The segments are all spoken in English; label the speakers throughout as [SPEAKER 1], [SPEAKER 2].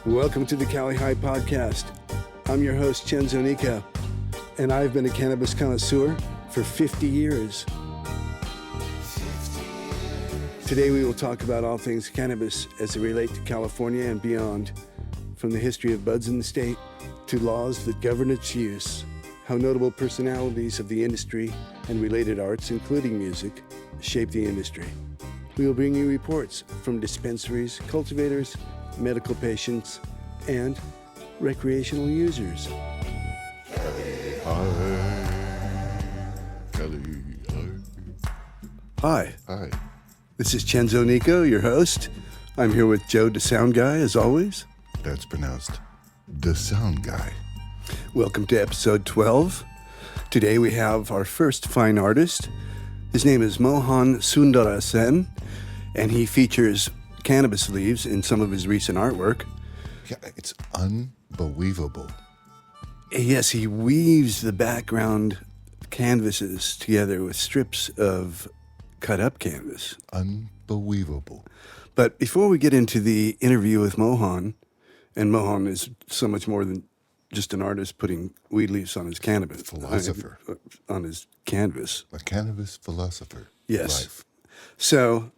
[SPEAKER 1] Welcome to the Cali High podcast. I'm your host, Chenzo Nika, and I've been a cannabis connoisseur for 50 years. Today we will talk about all things cannabis as they relate to California and beyond, from the history of buds in the state to laws that govern its use, how notable personalities of the industry and related arts, including music, shape the industry. We will bring you reports from dispensaries, cultivators, medical patients, and recreational users.
[SPEAKER 2] Cali High. Cali High.
[SPEAKER 1] Hi,
[SPEAKER 2] Hi.
[SPEAKER 1] this is Chenzo Nico, your host. I'm here with Joe, the sound guy, as always.
[SPEAKER 2] That's pronounced the sound guy.
[SPEAKER 1] Welcome to episode 12. Today we have our first fine artist. His name is Mohan Sundaresan, and he features cannabis leaves in some of his recent artwork.
[SPEAKER 2] Yeah, it's unbelievable.
[SPEAKER 1] Yes, he weaves the background canvases together with strips of cut up canvas.
[SPEAKER 2] Unbelievable.
[SPEAKER 1] But before we get into the interview with Mohan, and Mohan is so much more than just an artist putting weed leaves on his cannabis.
[SPEAKER 2] Philosopher.
[SPEAKER 1] On his canvas.
[SPEAKER 2] A cannabis philosopher.
[SPEAKER 1] Yes.
[SPEAKER 2] Life.
[SPEAKER 1] So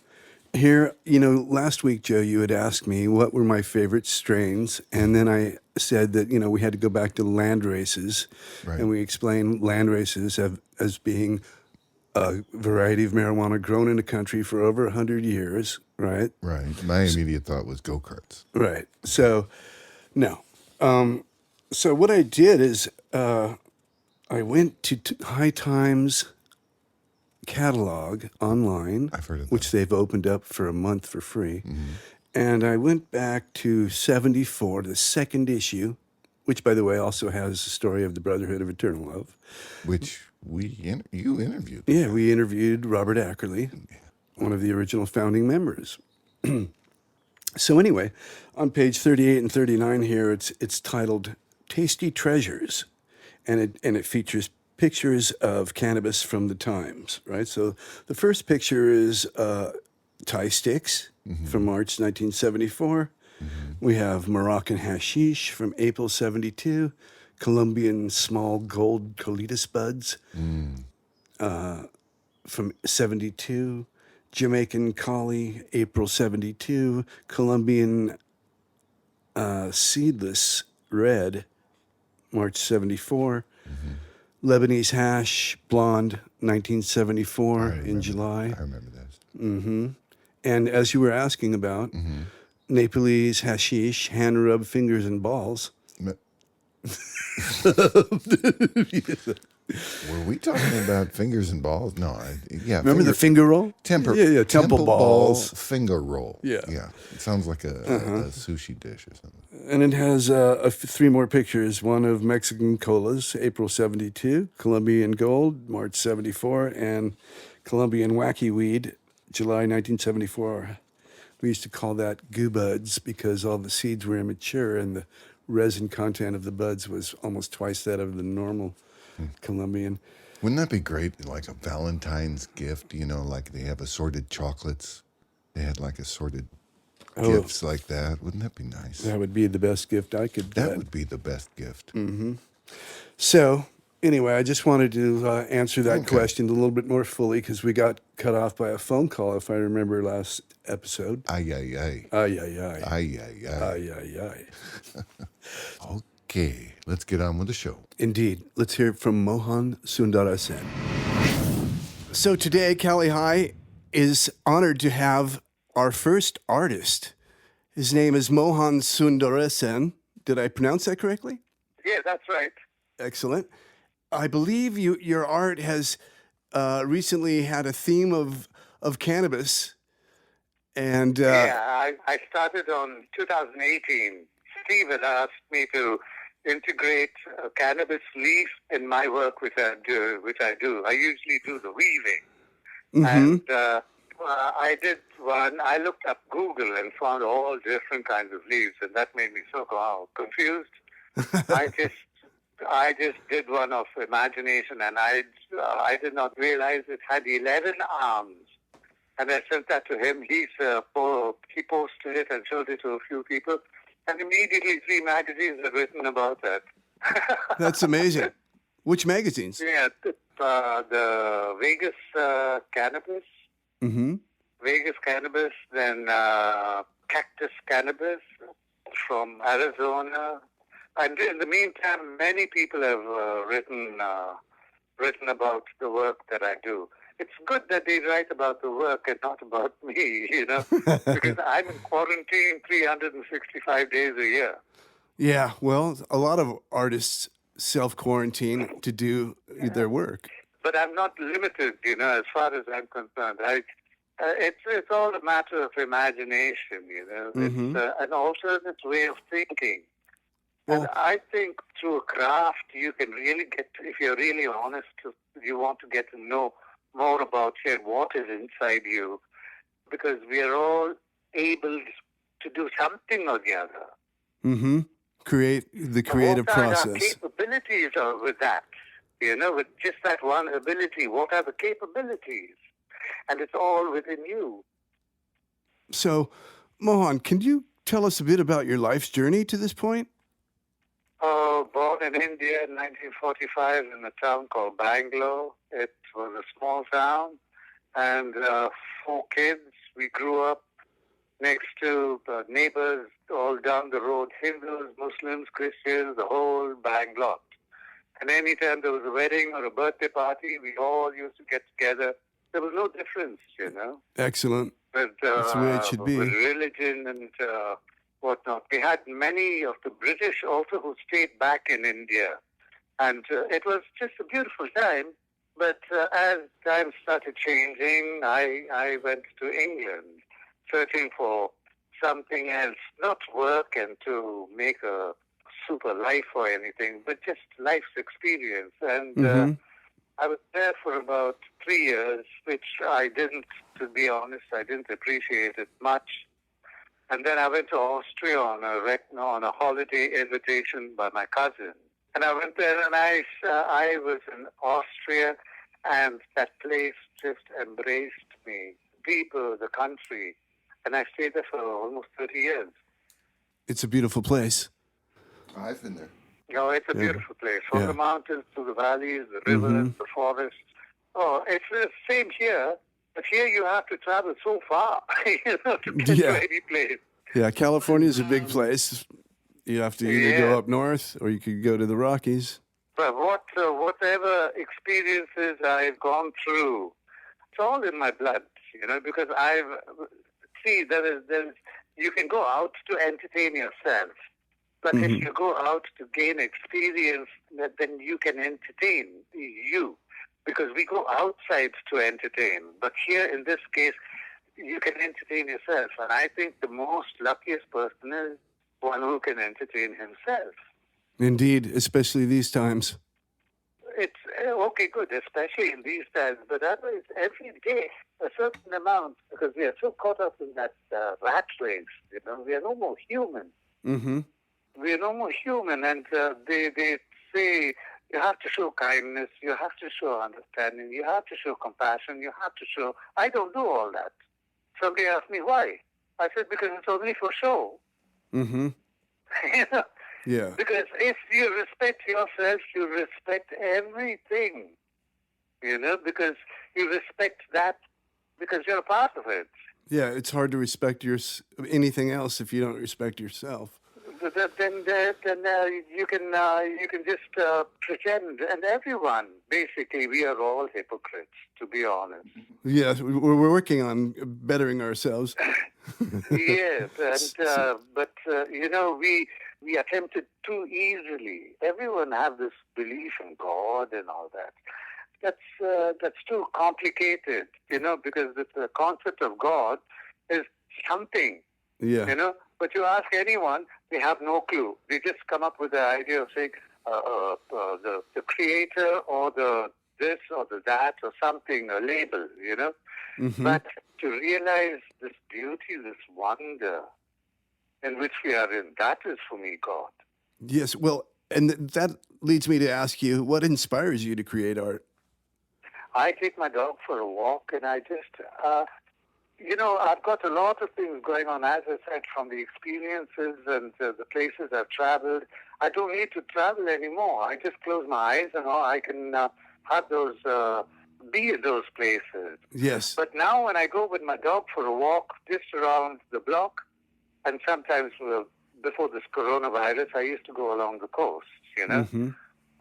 [SPEAKER 1] here, last week, Joe, you had asked me what were my favorite strains. And then I said that, we had to go back to land races.
[SPEAKER 2] Right.
[SPEAKER 1] And we explained land races as being a variety of marijuana grown in the country for over 100 years, right?
[SPEAKER 2] Right. My immediate thought was go-karts.
[SPEAKER 1] Right. So, no. So what I did is I went to High Times catalog online,
[SPEAKER 2] I've heard of that.
[SPEAKER 1] which they've opened up for a month for free. Mm-hmm. And I went back to 74, the second issue, which, by the way, also has the story of the Brotherhood of Eternal Love.
[SPEAKER 2] Which you interviewed.
[SPEAKER 1] Yeah, we interviewed Robert Ackerley, one of the original founding members. So anyway, on page 38 and 39 here, it's titled Tasty Treasures, and it features pictures of cannabis from the times, right? So the first picture is Thai sticks from March 1974. Mm-hmm. We have Moroccan hashish from April 72, Colombian small gold colitas buds from 72, Jamaican Cali, April 72, Colombian seedless red, March 74, Lebanese hash, blonde, 1974 in July.
[SPEAKER 2] I remember those.
[SPEAKER 1] Mm-hmm. And as you were asking about, Nepalese hashish, hand rub fingers and balls.
[SPEAKER 2] Were we talking about fingers and balls? No.
[SPEAKER 1] Remember the finger roll? Yeah, temple balls.
[SPEAKER 2] Ball finger roll.
[SPEAKER 1] Yeah.
[SPEAKER 2] It sounds like a sushi dish or something.
[SPEAKER 1] And it has three more pictures. One of Mexican colas, April 72, Colombian gold, March 74, and Colombian wacky weed, July 1974. We used to call that goo buds because all the seeds were immature and the resin content of the buds was almost twice that of the normal Colombian.
[SPEAKER 2] Wouldn't that be great? Like a Valentine's gift, like they have assorted chocolates. They had like assorted gifts like that. Wouldn't that be nice?
[SPEAKER 1] That would be the best gift I could get.
[SPEAKER 2] That would be the best gift.
[SPEAKER 1] Mm-hmm. So, anyway, I just wanted to answer that question a little bit more fully because we got cut off by a phone call, if I remember last episode.
[SPEAKER 2] Ay, ay, ay.
[SPEAKER 1] Ay, ay, ay.
[SPEAKER 2] Ay, ay, ay.
[SPEAKER 1] Ay, ay, ay.
[SPEAKER 2] Okay, let's get on with the show.
[SPEAKER 1] Indeed. Let's hear from Mohan Sundaresan. So today, Cali High is honored to have our first artist. His name is Mohan Sundaresan. Did I pronounce that correctly?
[SPEAKER 3] Yeah, that's right.
[SPEAKER 1] Excellent. I believe your art has recently had a theme of cannabis. And
[SPEAKER 3] I started on 2018. Steve had asked me to integrate cannabis leaf in my work, which I do. I usually do the weaving. And I did one. I looked up Google and found all different kinds of leaves, and that made me so confused. I just did one of imagination, and I did not realize it had 11 arms. And I sent that to him. He posted it and showed it to a few people. And immediately 3 magazines have written about that.
[SPEAKER 1] That's amazing. Which magazines?
[SPEAKER 3] Yeah, the Vegas Cannabis,
[SPEAKER 1] Mm-hmm.
[SPEAKER 3] Vegas Cannabis, then Cactus Cannabis from Arizona. And in the meantime, many people have written about the work that I do. It's good that they write about the work and not about me, because I'm in quarantine 365 days a year.
[SPEAKER 1] Yeah, well, a lot of artists self-quarantine to do their work.
[SPEAKER 3] But I'm not limited, as far as I'm concerned. It's all a matter of imagination,
[SPEAKER 1] Mm-hmm.
[SPEAKER 3] It's an alternate way of thinking. And
[SPEAKER 1] Well,
[SPEAKER 3] I think through a craft, you can really if you're really honest, you want to get to know more about what is inside you, because we are all able to do something or the other.
[SPEAKER 1] mm-hmm. Create the creative
[SPEAKER 3] What are our
[SPEAKER 1] process.
[SPEAKER 3] capabilities with that? With just that one ability, what are the capabilities? And it's all within you.
[SPEAKER 1] So, Mohan, can you tell us a bit about your life's journey to this point?
[SPEAKER 3] Born in India in 1945 in a town called Bangalore. It was a small town, and 4 kids. We grew up next to neighbors all down the road, Hindus, Muslims, Christians, the whole Bangalore. And anytime there was a wedding or a birthday party, we all used to get together. There was no difference,
[SPEAKER 1] Excellent.
[SPEAKER 3] with,
[SPEAKER 1] That's the way it should be.
[SPEAKER 3] with religion and whatnot. We had many of the British also who stayed back in India. And it was just a beautiful time. But as time started changing, I went to England searching for something else, not work and to make a super life or anything, but just life's experience. And
[SPEAKER 1] Mm-hmm.
[SPEAKER 3] I was there for about 3 years, which to be honest, I didn't appreciate it much. And then I went to Austria on a holiday invitation by my cousin. And I went there and I was in Austria, and that place just embraced me. People, the country. And I stayed there for almost 30 years.
[SPEAKER 1] It's a beautiful place.
[SPEAKER 2] I've been there.
[SPEAKER 3] It's a beautiful place. From
[SPEAKER 1] Yeah.
[SPEAKER 3] the mountains to the valleys, the rivers, the forests. Oh, it's the same here. But here you have to travel so far, to get
[SPEAKER 1] Yeah.
[SPEAKER 3] to any place.
[SPEAKER 1] Yeah, California is a big place. You have to either go
[SPEAKER 3] Yeah.
[SPEAKER 1] up north or you could go to the Rockies.
[SPEAKER 3] But whatever experiences I've gone through, it's all in my blood, because you can go out to entertain yourself. But if you go out to gain experience, then you can entertain you. Because we go outside to entertain. But here, in this case, you can entertain yourself. And I think the most luckiest person is one who can entertain himself.
[SPEAKER 1] Indeed, especially these times.
[SPEAKER 3] It's okay, good, especially in these times. But otherwise, every day, a certain amount, because we are so caught up in that rat race. We are no more human.
[SPEAKER 1] Mm-hmm.
[SPEAKER 3] We are no more human, and they say you have to show kindness, you have to show understanding, you have to show compassion, you have to show. I don't do all that. Somebody asked me why. I said because it's only for show.
[SPEAKER 1] Mm-hmm. Yeah.
[SPEAKER 3] Because if you respect yourself, you respect everything. Because you respect that because you're a part of it.
[SPEAKER 1] Yeah, it's hard to respect anything else if you don't respect yourself.
[SPEAKER 3] Then you can just pretend, and everyone basically we are all hypocrites, to be honest.
[SPEAKER 1] Yeah, we're working on bettering ourselves.
[SPEAKER 3] Yes, and but we attempt it too easily. Everyone have this belief in God and all that. That's too complicated, because the concept of God is something.
[SPEAKER 1] Yeah.
[SPEAKER 3] But you ask anyone, they have no clue. They just come up with the idea of saying the creator or the this or the that or something, a label,
[SPEAKER 1] Mm-hmm.
[SPEAKER 3] But to realize this beauty, this wonder in which we are in, that is for me God.
[SPEAKER 1] Yes. Well, and that leads me to ask you, what inspires you to create art?
[SPEAKER 3] I take my dog for a walk and I just, I've got a lot of things going on, as I said, from the experiences and the places I've traveled. I don't need to travel anymore. I just close my eyes and I can have those, be in those places.
[SPEAKER 1] Yes.
[SPEAKER 3] But now when I go with my dog for a walk just around the block, and sometimes before this coronavirus, I used to go along the coast,
[SPEAKER 1] Mm-hmm.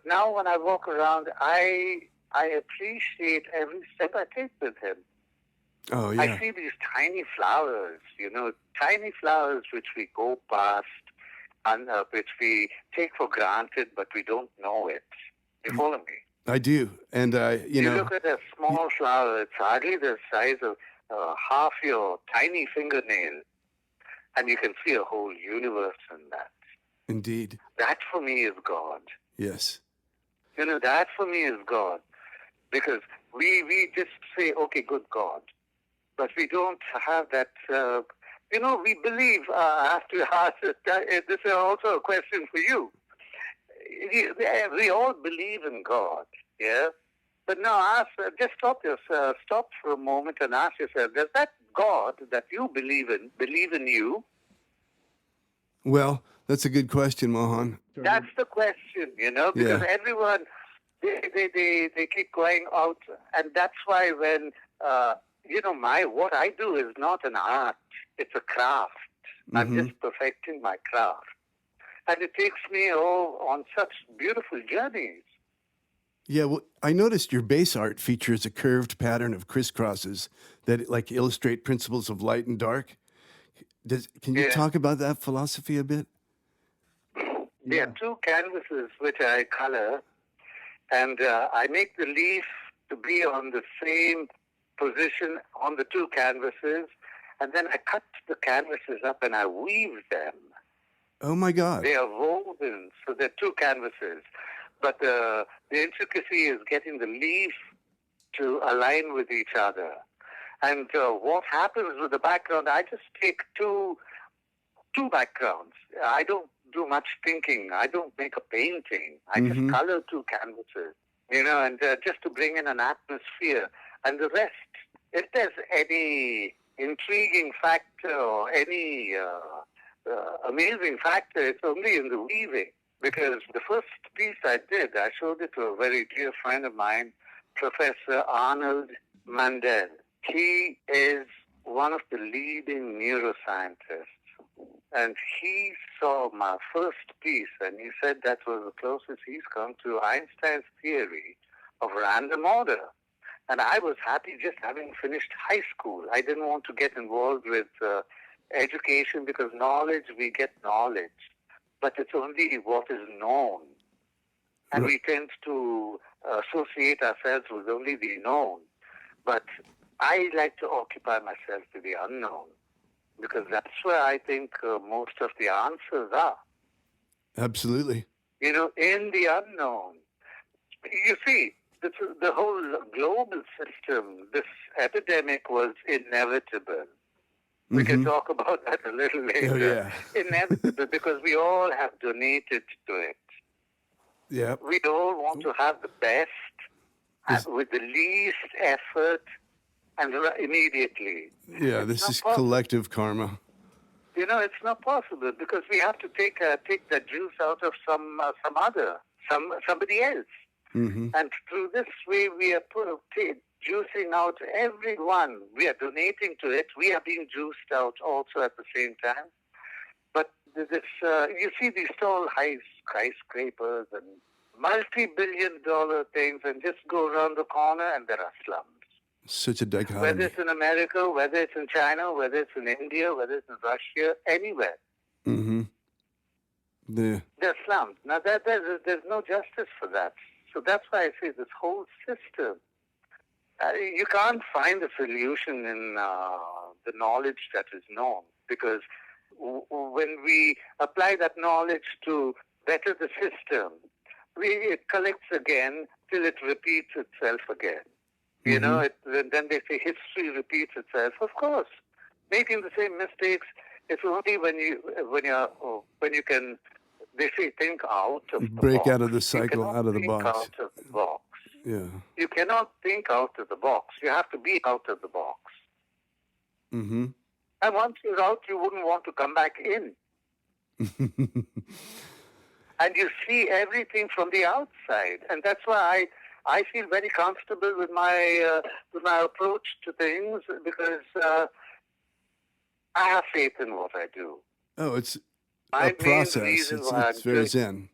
[SPEAKER 3] Now when I walk around, I appreciate every step I take with him.
[SPEAKER 1] Oh, yeah.
[SPEAKER 3] I see these tiny flowers, tiny flowers which we go past and which we take for granted, but we don't know it. You follow me?
[SPEAKER 1] I do. And,
[SPEAKER 3] You look at a small flower, it's hardly the size of half your tiny fingernail, and you can see a whole universe in that.
[SPEAKER 1] Indeed.
[SPEAKER 3] That for me is God.
[SPEAKER 1] Yes.
[SPEAKER 3] That for me is God. Because we just say, okay, good God. But we don't have that, we believe, I have to ask, this is also a question for you. We all believe in God, yeah? But now just stop for a moment and ask yourself, does that God that you believe in you?
[SPEAKER 1] Well, that's a good question, Mohan.
[SPEAKER 3] That's the question, because everyone, they keep going out, and that's why when, what I do is not an art, it's a craft. I'm just perfecting my craft. And it takes me on such beautiful journeys.
[SPEAKER 1] Yeah, well, I noticed your base art features a curved pattern of crisscrosses that illustrate principles of light and dark. Can you talk about that philosophy a bit?
[SPEAKER 3] There are two canvases which I color, and I make the leaf to be on the same position on the two canvases, and then I cut the canvases up and I weave them.
[SPEAKER 1] Oh, my God.
[SPEAKER 3] They are woven, so they're two canvases. But the intricacy is getting the leaf to align with each other. And what happens with the background, I just take two backgrounds. I don't do much thinking. I don't make a painting. I just color two canvases, and just to bring in an atmosphere. And the rest, if there's any intriguing factor or any amazing factor, it's only in the weaving. Because the first piece I did, I showed it to a very dear friend of mine, Professor Arnold Mandel. He is one of the leading neuroscientists. And he saw my first piece, and he said that was the closest he's come to Einstein's theory of random order. And I was happy just having finished high school. I didn't want to get involved with education because we get knowledge. But it's only what is known. And we tend to associate ourselves with only the known. But I like to occupy myself to the unknown, because that's where I think most of the answers are.
[SPEAKER 1] Absolutely.
[SPEAKER 3] In the unknown. You see, the whole global system, this epidemic was inevitable. We can talk about that a little later.
[SPEAKER 1] Oh, yeah.
[SPEAKER 3] Inevitable, because we all have donated to it.
[SPEAKER 1] Yeah.
[SPEAKER 3] We all want to have the best with the least effort and immediatody.
[SPEAKER 1] Yeah, this is collective karma.
[SPEAKER 3] It's not possible because we have to take the juice out of somebody else. And through this way, we are juicing out everyone. We are donating to it. We are being juiced out also at the same time. But this, you see these tall, high skyscrapers and multi-billion-dollar things, and just go around the corner and there are slums.
[SPEAKER 1] Such a dichotomy.
[SPEAKER 3] Whether it's in America, whether it's in China, whether it's in India, whether it's in Russia, anywhere. They're slums. Now, there's no justice for that. So that's why I say this whole system, you can't find a solution in the knowledge that is known, because when we apply that knowledge to better the system, it collects again till it repeats itself again. Then they say history repeats itself. Of course, making the same mistakes. It's only when you can. They say think out of the box.
[SPEAKER 1] Break out of the cycle, out of the box.
[SPEAKER 3] Out of the box.
[SPEAKER 1] Yeah.
[SPEAKER 3] You cannot think out of the box. You have to be out of the box.
[SPEAKER 1] Mm-hmm.
[SPEAKER 3] And once you're out, you wouldn't want to come back in. And you see everything from the outside. And that's why I feel very comfortable with my approach to things, because I have faith in what I do.
[SPEAKER 1] Oh, it's
[SPEAKER 3] My
[SPEAKER 1] a
[SPEAKER 3] main
[SPEAKER 1] process.
[SPEAKER 3] reason why
[SPEAKER 1] It's very zen.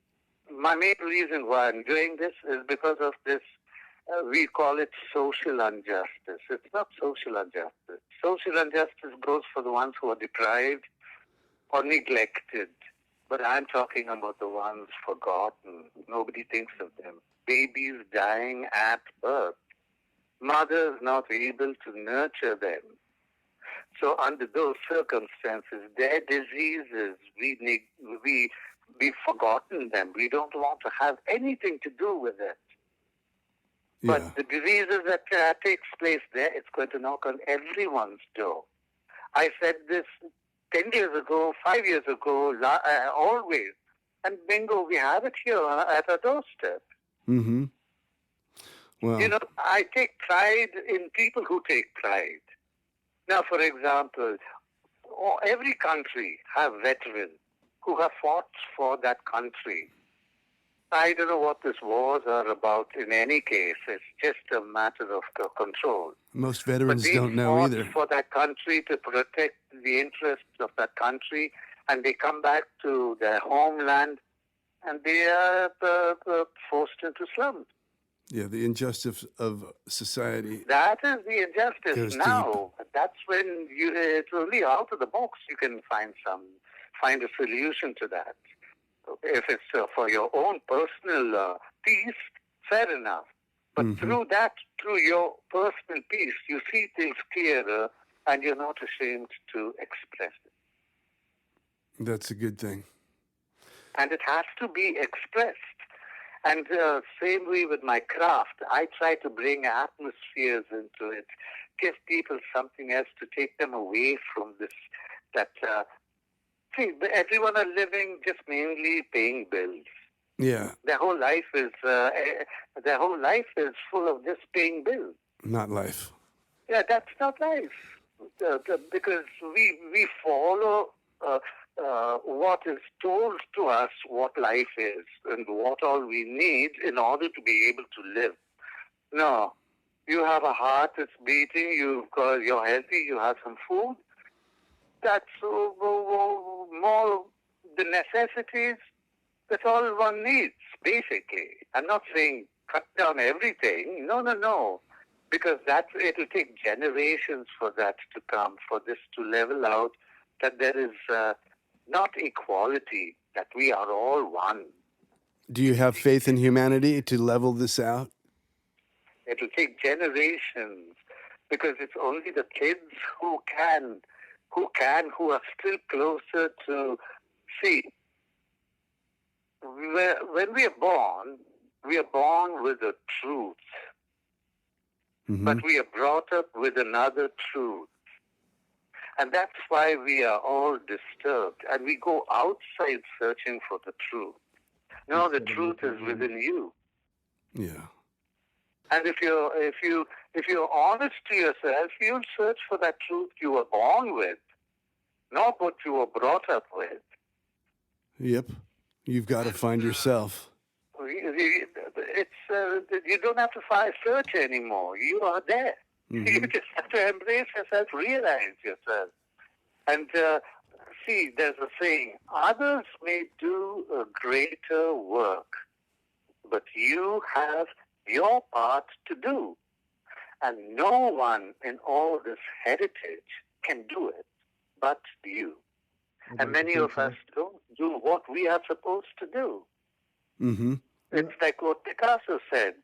[SPEAKER 3] My main reason why I'm doing this is because of this, we call it social injustice. It's not social injustice. Social injustice goes for the ones who are deprived or neglected. But I'm talking about the ones forgotten. Nobody thinks of them. Babies dying at birth. Mothers not able to nurture them. So under those circumstances, their diseases, we've forgotten them. We don't want to have anything to do with it.
[SPEAKER 1] Yeah.
[SPEAKER 3] But the diseases that takes place there, it's going to knock on everyone's door. I said this 10 years ago, 5 years ago, always. And bingo, we have it here at our doorstep.
[SPEAKER 1] Mm-hmm. Well,
[SPEAKER 3] You know, I take pride in people who take pride. Now, for example, every country have veterans who have fought for that country. I don't know what these wars are about in any case. It's just a matter of control.
[SPEAKER 1] most
[SPEAKER 3] But
[SPEAKER 1] veterans
[SPEAKER 3] they
[SPEAKER 1] don't know
[SPEAKER 3] fought
[SPEAKER 1] either.
[SPEAKER 3] for that country to protect the interests of that country, and they come back to their homeland, and they are forced into slums.
[SPEAKER 1] Yeah, the injustice of society.
[SPEAKER 3] That is the injustice.
[SPEAKER 1] Goes
[SPEAKER 3] Now, that's when it's only out of the box you can find a solution to that. If it's for your own personal peace, fair enough. But through your personal peace, you see things clearer, and you're not ashamed to express it.
[SPEAKER 1] That's a good thing.
[SPEAKER 3] And it has to be expressed. And same way with my craft, I try to bring atmospheres into it, give people something else to take them away from this. See, everyone are living just mainly paying bills.
[SPEAKER 1] Yeah,
[SPEAKER 3] Their whole life is full of just paying bills.
[SPEAKER 1] not life.
[SPEAKER 3] Yeah, that's not life. Because we follow what is told to us what life is and what all we need in order to be able to live. No, you have a heart that's beating, you're healthy, you have some food. That's more the necessities. That's all one needs, basically. I'm not saying cut down everything. No. Because it will take generations for that to come, for this to level out, that there is not equality, that we are all one.
[SPEAKER 1] Do you have faith in humanity to level this out?
[SPEAKER 3] It will take generations, because it's only the kids who are still closer to, see, when we are born with a truth, but we are brought up with another truth. And that's why we are all disturbed, and we go outside searching for the truth. No, the truth is within you.
[SPEAKER 1] Yeah.
[SPEAKER 3] And if you're honest to yourself, you'll search for that truth you were born with, not what you were brought up with.
[SPEAKER 1] Yep. You've got to find yourself.
[SPEAKER 3] It's you don't have to search anymore. You are there. You just have to embrace yourself, realize yourself. And see, there's a saying, others may do a greater work, but you have your part to do. And no one in all this heritage can do it but you. And many of us don't do what we are supposed to do.
[SPEAKER 1] Mm-hmm.
[SPEAKER 3] It's like what Picasso said.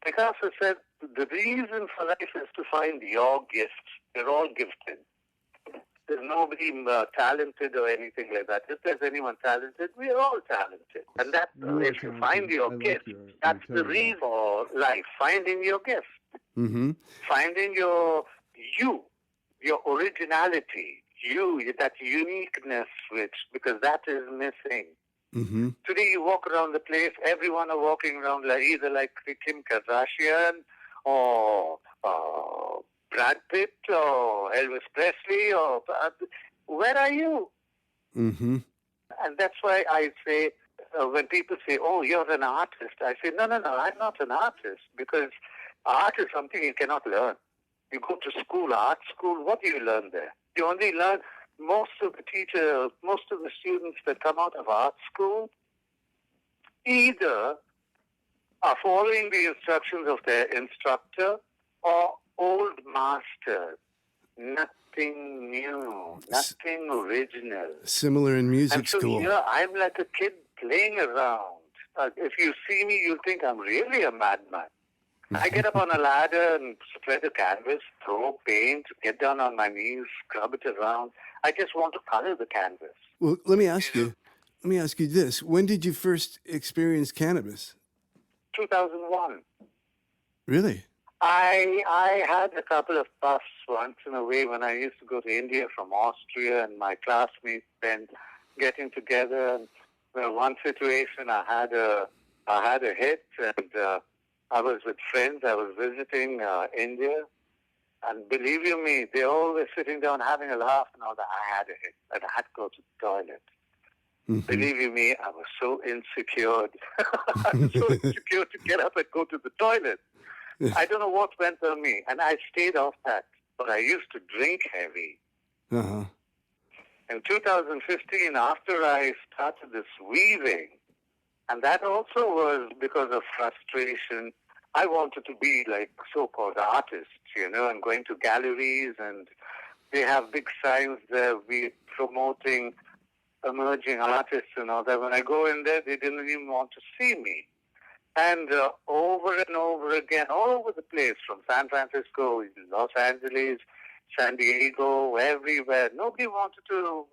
[SPEAKER 3] Picasso said, the reason for life is to find your gifts. We're all gifted. There's nobody talented or anything like that. If there's anyone talented, we're all talented. And that, if you find your gift, that's the reason for life, finding your gift.
[SPEAKER 1] Mm-hmm.
[SPEAKER 3] Finding your originality, that uniqueness, because that is missing.
[SPEAKER 1] Mm-hmm.
[SPEAKER 3] Today you walk around the place, everyone are walking around either like Kim Kardashian or Brad Pitt or Elvis Presley or where are you?
[SPEAKER 1] Mm-hmm.
[SPEAKER 3] And that's why I say, when people say, oh, you're an artist, I say, no, I'm not an artist, because art is something you cannot learn. You go to school, art school, what do you learn there? You only learn, most of the students that come out of art school either are following the instructions of their instructor or old masters. Nothing new, nothing original.
[SPEAKER 1] Similar in music
[SPEAKER 3] And so
[SPEAKER 1] school.
[SPEAKER 3] here I'm like a kid playing around. If you see me, you'll think I'm really a madman. I get up on a ladder and spread a canvas, throw paint, get down on my knees, scrub it around. I just want to color the canvas.
[SPEAKER 1] Well, let me ask you this. When did you first experience cannabis?
[SPEAKER 3] 2001.
[SPEAKER 1] Really?
[SPEAKER 3] I had a couple of puffs once in a way when I used to go to India from Austria, and my classmates then getting together. And one situation, I had a hit, and I was with friends. I was visiting India, and believe you me, they all were sitting down having a laugh and all that. I had a hit, and I had to go to the toilet.
[SPEAKER 1] Mm-hmm.
[SPEAKER 3] Believe you me, I was so insecure. I was so insecure to get up and go to the toilet. I don't know what went on me, and I stayed off that. But I used to drink heavy.
[SPEAKER 1] Uh-huh.
[SPEAKER 3] In 2015, after I started this weaving, and that also was because of frustration, I wanted to be like so-called artists, and going to galleries, and they have big signs there, promoting emerging artists and all that. When I go in there, they didn't even want to see me. And over and over again, all over the place, from San Francisco, Los Angeles, San Diego, everywhere. Nobody wanted to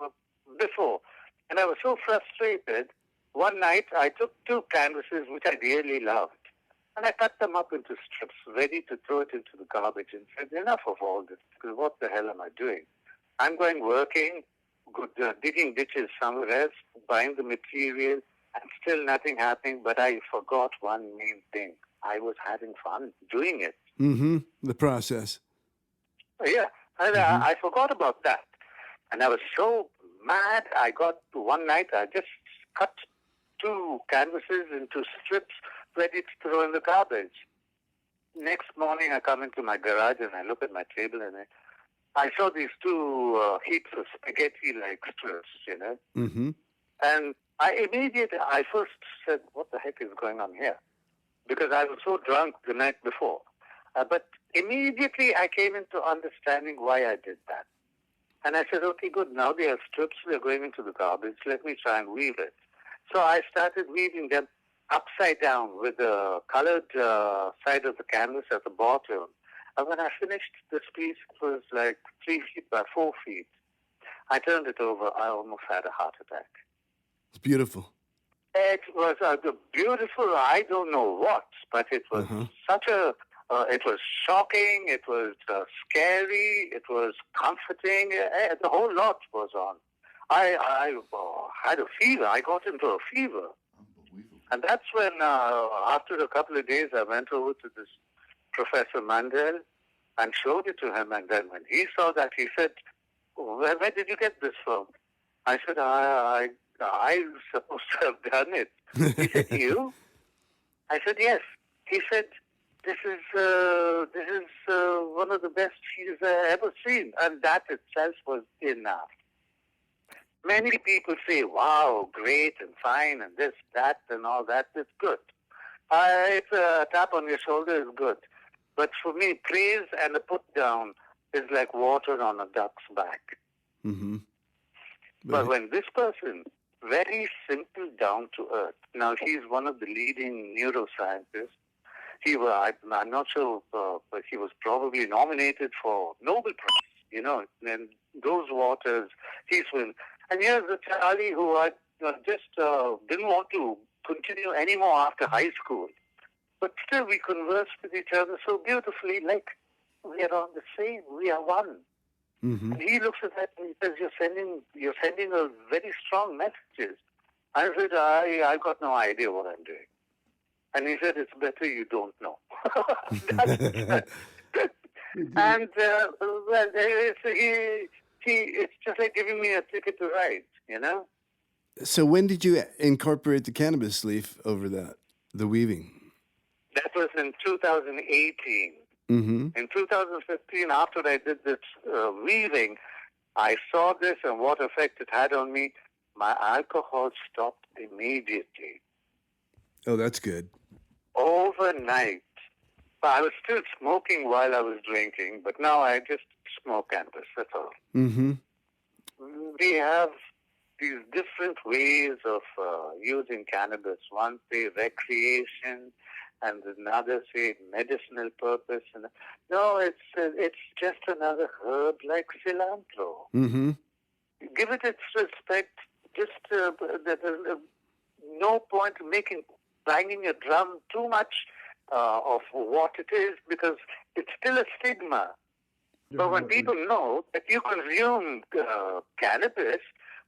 [SPEAKER 3] before. And I was so frustrated. One night, I took 2 canvases, which I really loved. And I cut them up into strips, ready to throw it into the garbage, and said, enough of all this, because what the hell am I doing? I'm going working, digging ditches somewhere else, buying the material, and still nothing happening, but I forgot one main thing. I was having fun doing it.
[SPEAKER 1] Mm-hmm. The process.
[SPEAKER 3] Yeah, and I forgot about that. And I was so mad. One night, I just cut 2 canvases into strips, ready to throw in the garbage. Next morning, I come into my garage and I look at my table, and I saw these 2 heaps of spaghetti-like strips,
[SPEAKER 1] Mm-hmm.
[SPEAKER 3] And I first said, what the heck is going on here? Because I was so drunk the night before. But immediately I came into understanding why I did that. And I said, okay, good. Now they have strips. They're going into the garbage. Let me try and weave it. So I started weaving them upside down with the colored side of the canvas at the bottom. And when I finished this piece, it was like 3 feet by 4 feet. I turned it over. I almost had a heart attack.
[SPEAKER 1] It's beautiful.
[SPEAKER 3] It was beautiful, I don't know what, but it was it was shocking, it was scary, it was comforting, the whole lot was on. I had a fever, I got into a fever. And that's when, after a couple of days, I went over to this Professor Mandel and showed it to him. And then when he saw that, he said, where did you get this from? I said, I was supposed to have done it. He said, you? I said, yes. He said, this is one of the best he's ever seen. And that itself was enough. Many people say, wow, great and fine and this, that and all that. It's good. It's a tap on your shoulder is good. But for me, praise and a put down is like water on a duck's back.
[SPEAKER 1] Mm-hmm.
[SPEAKER 3] But when this person, very simple, down to earth. Now, he's one of the leading neuroscientists. I'm not sure, but he was probably nominated for Nobel Prize, and those waters, he's with. And here's the Charlie who I just didn't want to continue anymore after high school. But still, we converse with each other so beautifully, like we are on the same, we are one.
[SPEAKER 1] Mm-hmm.
[SPEAKER 3] And he looks at that and he says, you're sending a very strong messages. I said, I've got no idea what I'm doing. And he said, it's better you don't know. And well, it's just like giving me a ticket to ride, you know.
[SPEAKER 1] So when did you incorporate the cannabis leaf over that, the weaving?
[SPEAKER 3] That was in 2018.
[SPEAKER 1] Mm-hmm.
[SPEAKER 3] In 2015, after I did this weaving, I saw this and what effect it had on me. My alcohol stopped immediately,
[SPEAKER 1] Oh, that's good.
[SPEAKER 3] overnight. But I was still smoking while I was drinking, but now I just smoke cannabis, that's all.
[SPEAKER 1] Mm-hmm.
[SPEAKER 3] We have these different ways of using cannabis. One say recreation, and another say medicinal purpose. And no, it's just another herb like cilantro.
[SPEAKER 1] Mm-hmm.
[SPEAKER 3] Give it its respect. Just there's no point in banging a drum too much of what it is, because it's still a stigma. But when people know that you consume cannabis,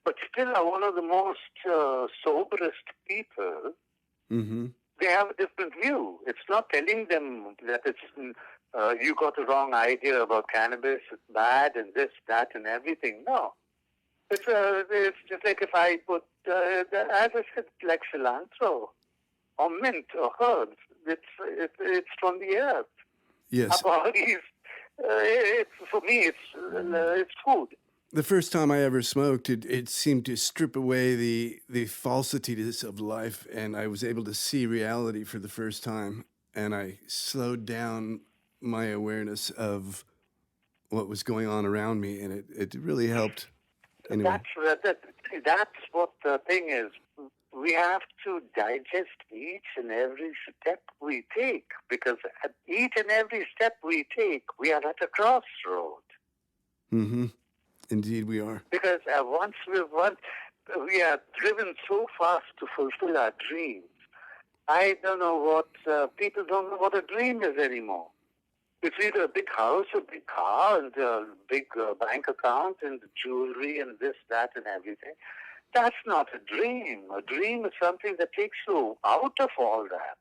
[SPEAKER 3] but still are one of the most soberest people,
[SPEAKER 1] Mm-hmm.
[SPEAKER 3] they have a different view. It's not telling them that it's you got the wrong idea about cannabis, it's bad and this, that, and everything. No. It's just like if I put, as I said, like cilantro or mint or herbs. It's from the earth.
[SPEAKER 1] Yes.
[SPEAKER 3] Our bodies, for me, it's food.
[SPEAKER 1] The first time I ever smoked, it seemed to strip away the falsities of life, and I was able to see reality for the first time. And I slowed down my awareness of what was going on around me, and it really helped. Anyway.
[SPEAKER 3] That's what the thing is. We have to digest each and every step we take, because at each and every step we take, we are at a crossroad.
[SPEAKER 1] Mm-hmm. Indeed, we are.
[SPEAKER 3] Because once we are driven so fast to fulfill our dreams. I don't know what people don't know what a dream is anymore. It's either a big house, a big car, and a big bank account, and jewelry, and this, that, and everything. That's not a dream. A dream is something that takes you out of all that.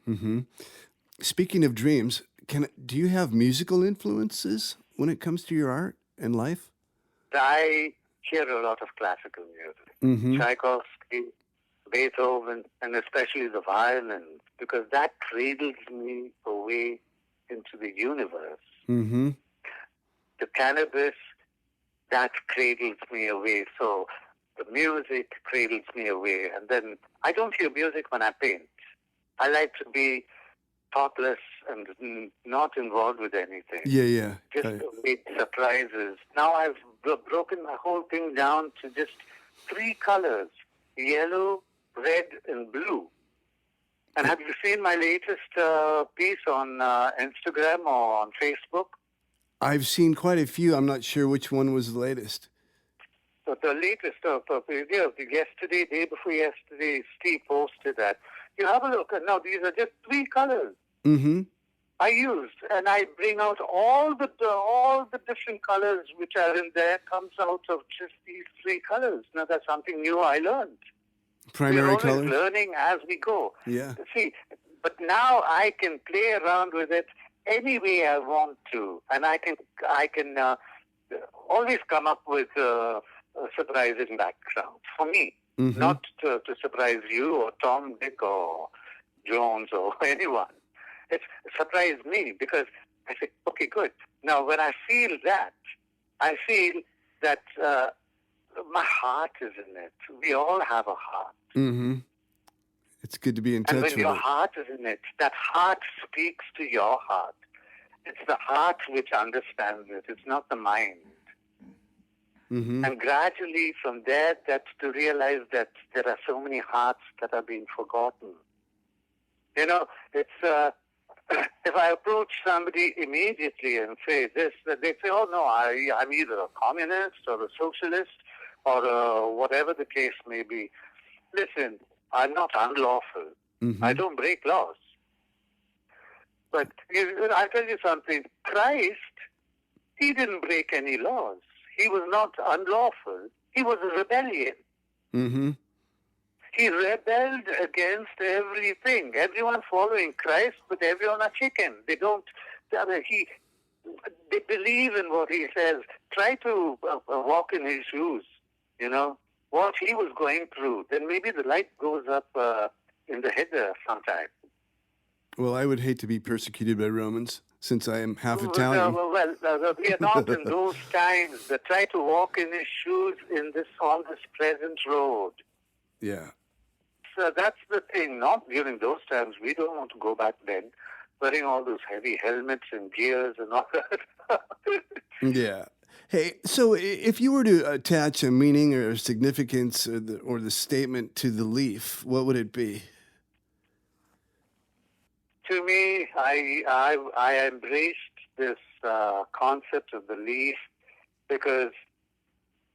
[SPEAKER 1] Mm-hmm. Speaking of dreams, do you have musical influences when it comes to your art and life?
[SPEAKER 3] I hear a lot of classical music.
[SPEAKER 1] Mm-hmm.
[SPEAKER 3] Tchaikovsky, Beethoven, and especially the violin, because that cradles me away into the universe.
[SPEAKER 1] Mm-hmm.
[SPEAKER 3] The cannabis, that cradles me away. So the music cradles me away. And then I don't hear music when I paint. I like to be thoughtless and not involved with anything.
[SPEAKER 1] Yeah.
[SPEAKER 3] Just make surprises. Now I've broken my whole thing down to just 3 colors: yellow, red, and blue. And have you seen my latest piece on Instagram or on Facebook?
[SPEAKER 1] I've seen quite a few. I'm not sure which one was the latest.
[SPEAKER 3] So the latest, yesterday, day before yesterday, Steve posted that. You have a look, and now these are just 3 colors.
[SPEAKER 1] Mm-hmm.
[SPEAKER 3] I used, and I bring out all the different colors which are in there. Comes out of just these 3 colors. Now that's something new I learned.
[SPEAKER 1] Primary
[SPEAKER 3] We're always
[SPEAKER 1] colors?
[SPEAKER 3] learning as we go.
[SPEAKER 1] Yeah.
[SPEAKER 3] See, but now I can play around with it any way I want to, and I can always come up with surprising backgrounds for me,
[SPEAKER 1] Mm-hmm.
[SPEAKER 3] not to surprise you or Tom, Dick, or Jones or anyone. It's surprise me, because I say, okay, good. Now, when I feel that my heart is in it. We all have a heart.
[SPEAKER 1] Mm-hmm. It's good to be in touch
[SPEAKER 3] And when
[SPEAKER 1] with
[SPEAKER 3] your
[SPEAKER 1] it.
[SPEAKER 3] heart is in it, that heart speaks to your heart. It's the heart which understands it. It's not the mind.
[SPEAKER 1] Mm-hmm.
[SPEAKER 3] And gradually from there, that's to realize that there are so many hearts that are being forgotten. You know, it's if I approach somebody immediately and say this, they say, oh no, I'm either a communist or a socialist or whatever the case may be. Listen, I'm not unlawful.
[SPEAKER 1] Mm-hmm.
[SPEAKER 3] I don't break laws. But I'll tell you something. Christ, he didn't break any laws. He was not unlawful. He was a rebellion.
[SPEAKER 1] Mm-hmm.
[SPEAKER 3] He rebelled against everything. Everyone following Christ, but everyone are chicken. They don't. they believe in what he says. Try to walk in his shoes, what he was going through. Then maybe the light goes up in the header sometime.
[SPEAKER 1] Well, I would hate to be persecuted by Romans since I am half
[SPEAKER 3] Well,
[SPEAKER 1] Italian.
[SPEAKER 3] we are not in those times. Try to walk in his shoes on this present road.
[SPEAKER 1] Yeah.
[SPEAKER 3] So that's the thing. Not during those times. We don't want to go back then, wearing all those heavy helmets and gears and all that.
[SPEAKER 1] Yeah. Hey, so if you were to attach a meaning or a significance or the statement to the leaf, what would it be?
[SPEAKER 3] To me, I embraced this concept of the leaf because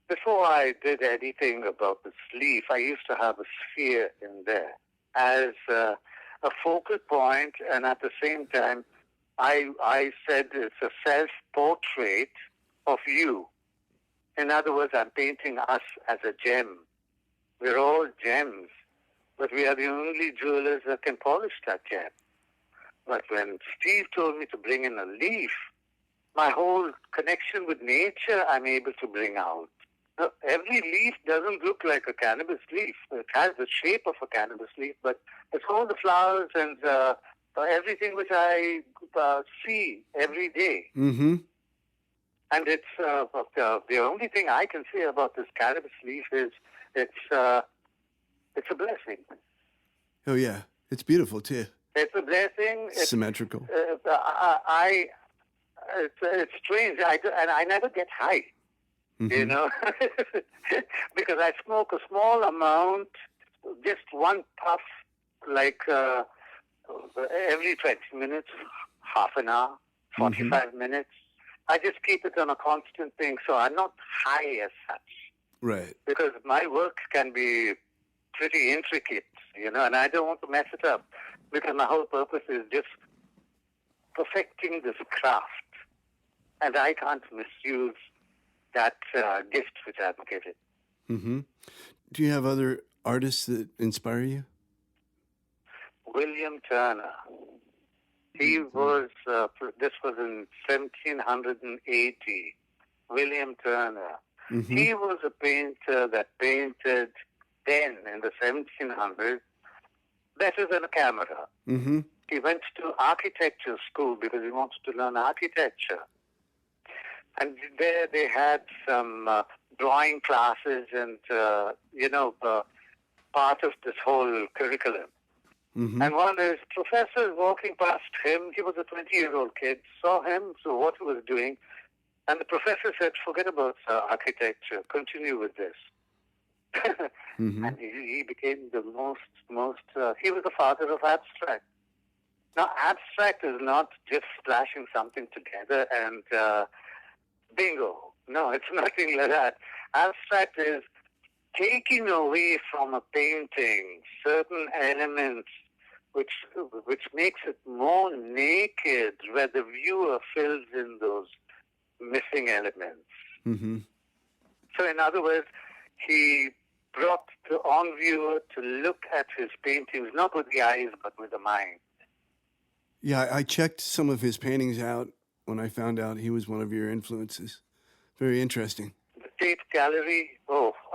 [SPEAKER 3] before I did anything about this leaf, I used to have a sphere in there as a focal point, and at the same time, I said it's a self-portrait of you. In other words, I'm painting us as a gem. We're all gems, but we are the only jewelers that can polish that gem. But when Steve told me to bring in a leaf, my whole connection with nature I'm able to bring out. Now, every leaf doesn't look like a cannabis leaf. It has the shape of a cannabis leaf, but it's all the flowers and everything which I see every day.
[SPEAKER 1] Mm-hmm.
[SPEAKER 3] And it's the only thing I can say about this cannabis leaf is it's a blessing.
[SPEAKER 1] Oh, yeah. It's beautiful, too.
[SPEAKER 3] It's a blessing. It's
[SPEAKER 1] symmetrical.
[SPEAKER 3] It's strange. I never get high,
[SPEAKER 1] Mm-hmm.
[SPEAKER 3] because I smoke a small amount, just one puff, like every 20 minutes, half an hour, 45 minutes. I just keep it on a constant thing, so I'm not high as such.
[SPEAKER 1] Right.
[SPEAKER 3] Because my work can be pretty intricate, and I don't want to mess it up. Because my whole purpose is just perfecting this craft. And I can't misuse that gift which I've given.
[SPEAKER 1] Mm-hmm. Do you have other artists that inspire you?
[SPEAKER 3] William Turner. He was, this was in 1780. William Turner.
[SPEAKER 1] Mm-hmm.
[SPEAKER 3] He was a painter that painted then in the 1700s better than a camera.
[SPEAKER 1] Mm-hmm.
[SPEAKER 3] He went to architecture school because he wanted to learn architecture. And there they had some drawing classes and, part of this whole curriculum.
[SPEAKER 1] Mm-hmm.
[SPEAKER 3] And one of his professors walking past him, he was a 20-year-old kid, saw him, so what he was doing, and the professor said, forget about architecture, continue with this.
[SPEAKER 1] Mm-hmm.
[SPEAKER 3] And he became the most, he was the father of abstract. Now, abstract is not just splashing something together and bingo. No, it's nothing like that. Abstract is taking away from a painting certain elements which makes it more naked, where the viewer fills in those missing elements.
[SPEAKER 1] Mm-hmm.
[SPEAKER 3] So in other words, he brought the on-viewer to look at his paintings, not with the eyes, but with the mind.
[SPEAKER 1] Yeah, I checked some of his paintings out when I found out he was one of your influences. Very interesting.
[SPEAKER 3] The Tate Gallery,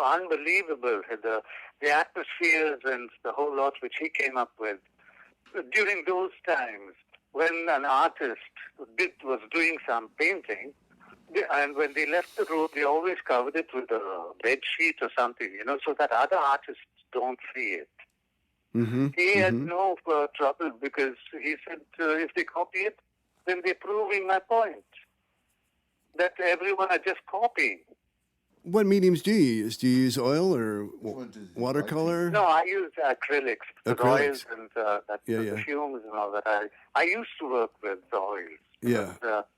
[SPEAKER 3] unbelievable. The atmospheres and the whole lot which he came up with. During those times, when an artist was doing some painting, and when they left the room, they always covered it with a bed sheet or something, so that other artists don't see it.
[SPEAKER 1] Mm-hmm.
[SPEAKER 3] He had no trouble because he said, if they copy it, then they're proving my point. That everyone are just copying.
[SPEAKER 1] What mediums do you use? Do you use oil or watercolor?
[SPEAKER 3] No, I use acrylics, the
[SPEAKER 1] Acrylics.
[SPEAKER 3] oils and the fumes and all that. I used to work with oils.
[SPEAKER 1] Yeah.
[SPEAKER 3] But,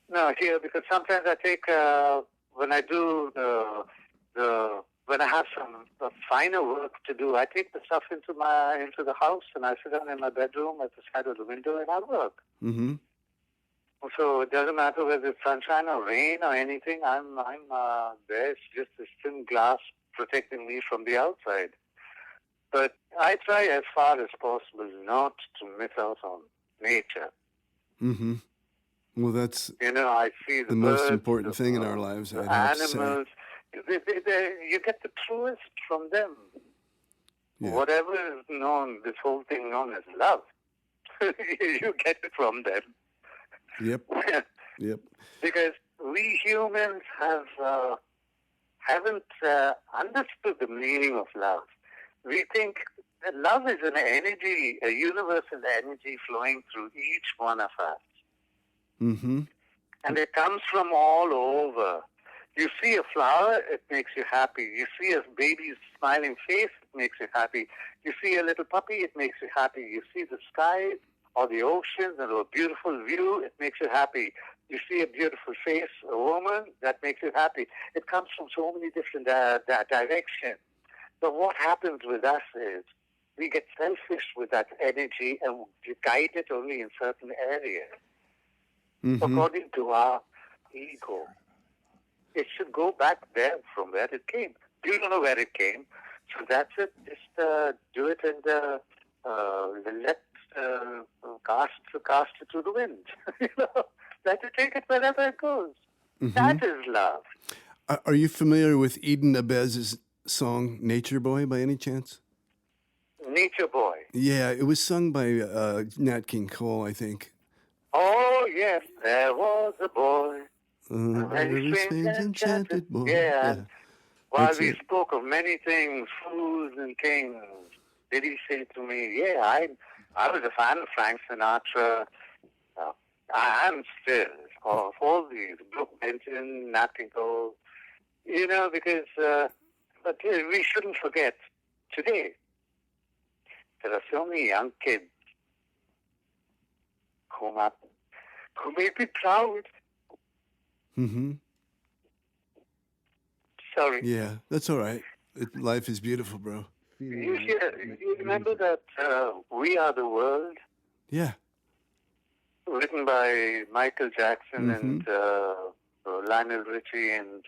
[SPEAKER 3] no, here, because sometimes I take, when I do when I have some finer work to do, I take the stuff into the house and I sit down in my bedroom at the side of the window and I work.
[SPEAKER 1] Mm-hmm.
[SPEAKER 3] So it doesn't matter whether it's sunshine or rain or anything. I'm there. It's just this thin glass protecting me from the outside. But I try as far as possible not to miss out on nature.
[SPEAKER 1] Mm-hmm. Well, that's
[SPEAKER 3] I see the
[SPEAKER 1] the most
[SPEAKER 3] birds,
[SPEAKER 1] important thing in our lives,
[SPEAKER 3] the
[SPEAKER 1] I'd have to say.
[SPEAKER 3] animals. You get the truest from them.
[SPEAKER 1] Yeah.
[SPEAKER 3] Whatever is known, this whole thing known as love, you get it from them.
[SPEAKER 1] Yep. Yep.
[SPEAKER 3] Because we humans haven't understood the meaning of love. We think that love is an energy, a universal energy flowing through each one of us.
[SPEAKER 1] Mm-hmm.
[SPEAKER 3] And it comes from all over. You see a flower, it makes you happy. You see a baby's smiling face, it makes you happy. You see a little puppy, it makes you happy. You see the sky or the oceans or a beautiful view, it makes you happy. You see a beautiful face, a woman, that makes you happy. It comes from so many different directions. So what happens with us is we get selfish with that energy and we guide it only in certain areas.
[SPEAKER 1] Mm-hmm.
[SPEAKER 3] According to our ego. It should go back there from where it came. You don't know where it came, so that's it. Just do it and let cast it to the wind. Let it take it wherever it goes.
[SPEAKER 1] Mm-hmm.
[SPEAKER 3] That is love.
[SPEAKER 1] Are you familiar with Eden Abez's song "Nature Boy" by any chance?
[SPEAKER 3] Nature Boy.
[SPEAKER 1] Yeah, it was sung by Nat King Cole, I think.
[SPEAKER 3] Oh yes, there was a boy.
[SPEAKER 1] A very strange, enchanted boy.
[SPEAKER 3] Yeah. And while
[SPEAKER 1] That's
[SPEAKER 3] we
[SPEAKER 1] it.
[SPEAKER 3] spoke of many things, fools and kings, did he say to me, yeah, I was a fan of Frank Sinatra. I am still of all these, Brooke Benton, Nat King Cole, because, but we shouldn't forget, today, there are so many young kids who make me proud.
[SPEAKER 1] Mm-hmm.
[SPEAKER 3] Sorry.
[SPEAKER 1] Yeah, that's all right. Life is beautiful, bro.
[SPEAKER 3] You remember that We Are the World?
[SPEAKER 1] Yeah.
[SPEAKER 3] Written by Michael Jackson
[SPEAKER 1] Mm-hmm.
[SPEAKER 3] and Lionel Richie, and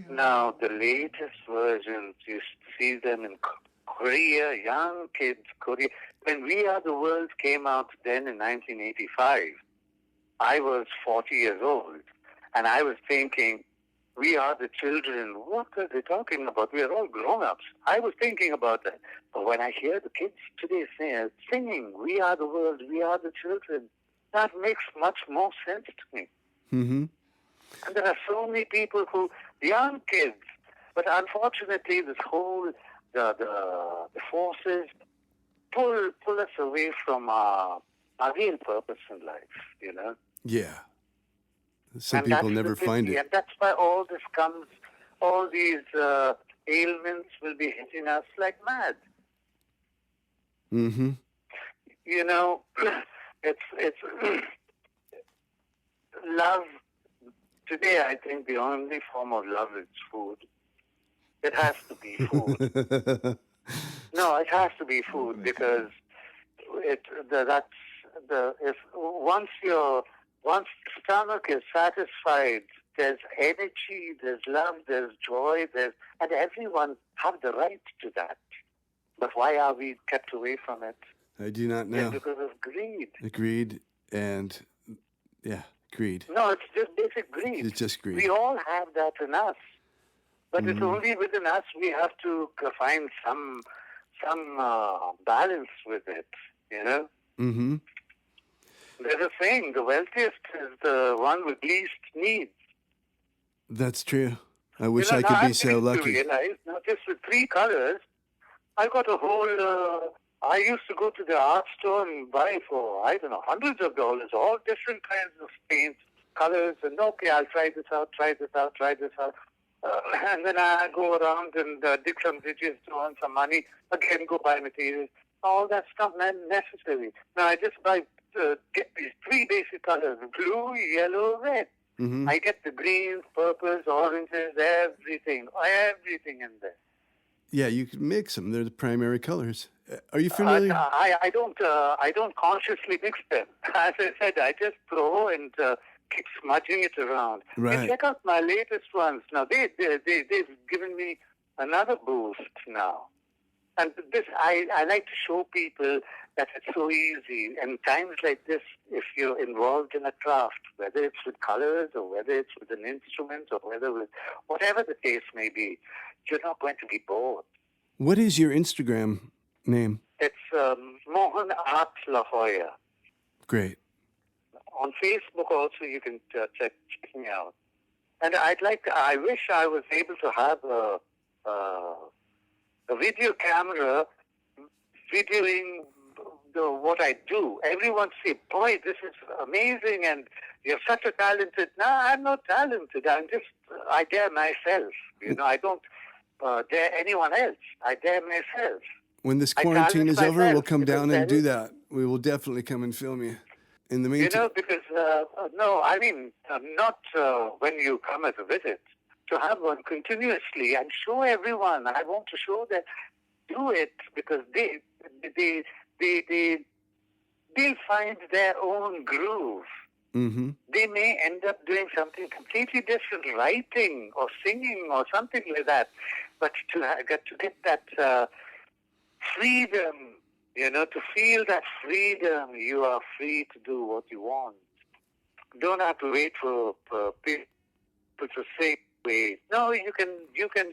[SPEAKER 3] now the latest versions, you see them in Korea, young kids, Korea. When We Are the World came out then in 1985, I was 40 years old, and I was thinking, we are the children. What are they talking about? We are all grown-ups. I was thinking about that. But when I hear the kids today singing, we are the world, we are the children, that makes much more sense to me.
[SPEAKER 1] Mm-hmm.
[SPEAKER 3] And there are so many people young kids, but unfortunately this whole, the forces pull us away from our real purpose in life,
[SPEAKER 1] Yeah. Some
[SPEAKER 3] And
[SPEAKER 1] people
[SPEAKER 3] that's
[SPEAKER 1] never
[SPEAKER 3] the
[SPEAKER 1] find
[SPEAKER 3] pity,
[SPEAKER 1] it.
[SPEAKER 3] and that's why all this comes, all these ailments will be hitting us like mad.
[SPEAKER 1] Mm-hmm.
[SPEAKER 3] It's love. Today, I think the only form of love is food. It has to be food. No, it has to be food because if once the stomach is satisfied, there's energy, there's love, there's joy, and everyone have the right to that. But why are we kept away from it?
[SPEAKER 1] I do not know.
[SPEAKER 3] It's because of greed.
[SPEAKER 1] Agreed. And yeah, greed.
[SPEAKER 3] No, it's just basic greed.
[SPEAKER 1] It's just greed.
[SPEAKER 3] We all have that in us. But it's only within us we have to find some balance with it,
[SPEAKER 1] Mm-hmm.
[SPEAKER 3] There's a saying, the wealthiest is the one with least needs.
[SPEAKER 1] That's true. I wish I could be so lucky.
[SPEAKER 3] Realize, now just with 3 colors, I got a whole... I used to go to the art store and buy for, hundreds of dollars, all different kinds of paints, colors, and okay, I'll try this out. And then I go around and dig some ditches to earn some money, again go buy materials. All that stuff not necessary. Now I just get these 3 basic colors, blue, yellow, red.
[SPEAKER 1] Mm-hmm.
[SPEAKER 3] I get the greens, purples, oranges, everything in there.
[SPEAKER 1] Yeah, you can mix them. They're the primary colors. Are you familiar?
[SPEAKER 3] I don't consciously mix them. As I said, I just throw and keep smudging it around.
[SPEAKER 1] Right.
[SPEAKER 3] And check out my latest ones. Now they've given me another boost now. And this, I like to show people that it's so easy. And times like this, if you're involved in a craft, whether it's with colors or whether it's with an instrument or whether with whatever the case may be, you're not going to be bored.
[SPEAKER 1] What is your Instagram name?
[SPEAKER 3] It's Mohan Art La Jolla.
[SPEAKER 1] Great.
[SPEAKER 3] On Facebook also you can check me out. And I wish I was able to have a video camera videoing what I do. Everyone say, boy, this is amazing and you're such a talented. No, I'm not talented. I dare myself. I don't dare anyone else. I dare myself.
[SPEAKER 1] When this
[SPEAKER 3] I
[SPEAKER 1] quarantine
[SPEAKER 3] challenge
[SPEAKER 1] is over,
[SPEAKER 3] myself
[SPEAKER 1] we'll come
[SPEAKER 3] because
[SPEAKER 1] down and
[SPEAKER 3] there
[SPEAKER 1] do
[SPEAKER 3] is-
[SPEAKER 1] that. We will definitely come and film you. In the meantime,
[SPEAKER 3] Because, no, I mean, not when you come as a visit. To have one continuously and show everyone. I want to show that, do it because they'll find their own groove.
[SPEAKER 1] mm-hmm.
[SPEAKER 3] They may end up doing something completely different, writing or singing or something like that. But to get that freedom, to feel that freedom, you are free to do what you want. Don't have to wait for people to say, "Wait." No, you can.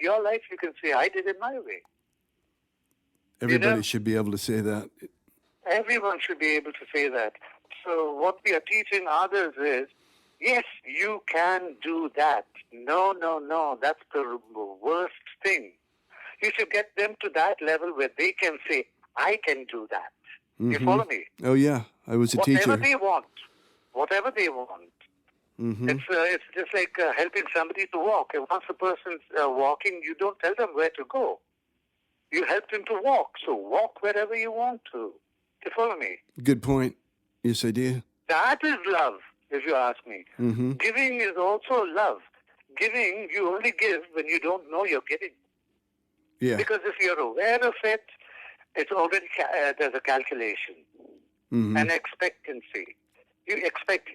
[SPEAKER 3] Your life, you can say, "I did it my way."
[SPEAKER 1] Everybody should be able to say that.
[SPEAKER 3] Everyone should be able to say that. So what we are teaching others is, yes, you can do that. No, that's the worst thing. You should get them to that level where they can say, I can do that. You follow me?
[SPEAKER 1] Oh, yeah. I was a
[SPEAKER 3] Whatever
[SPEAKER 1] teacher.
[SPEAKER 3] Whatever they want.
[SPEAKER 1] Mm-hmm.
[SPEAKER 3] It's just like helping somebody to walk. And once a person's walking, you don't tell them where to go. You help them to walk. So walk wherever you want to. You follow me?
[SPEAKER 1] Good point. Yes, I do.
[SPEAKER 3] That is love, if you ask me.
[SPEAKER 1] Mm-hmm.
[SPEAKER 3] Giving is also love. Giving, you only give when you don't know you're giving.
[SPEAKER 1] Yeah.
[SPEAKER 3] Because if you're aware of it, it's already, there's a calculation,
[SPEAKER 1] Mm-hmm.
[SPEAKER 3] an expectancy. You expect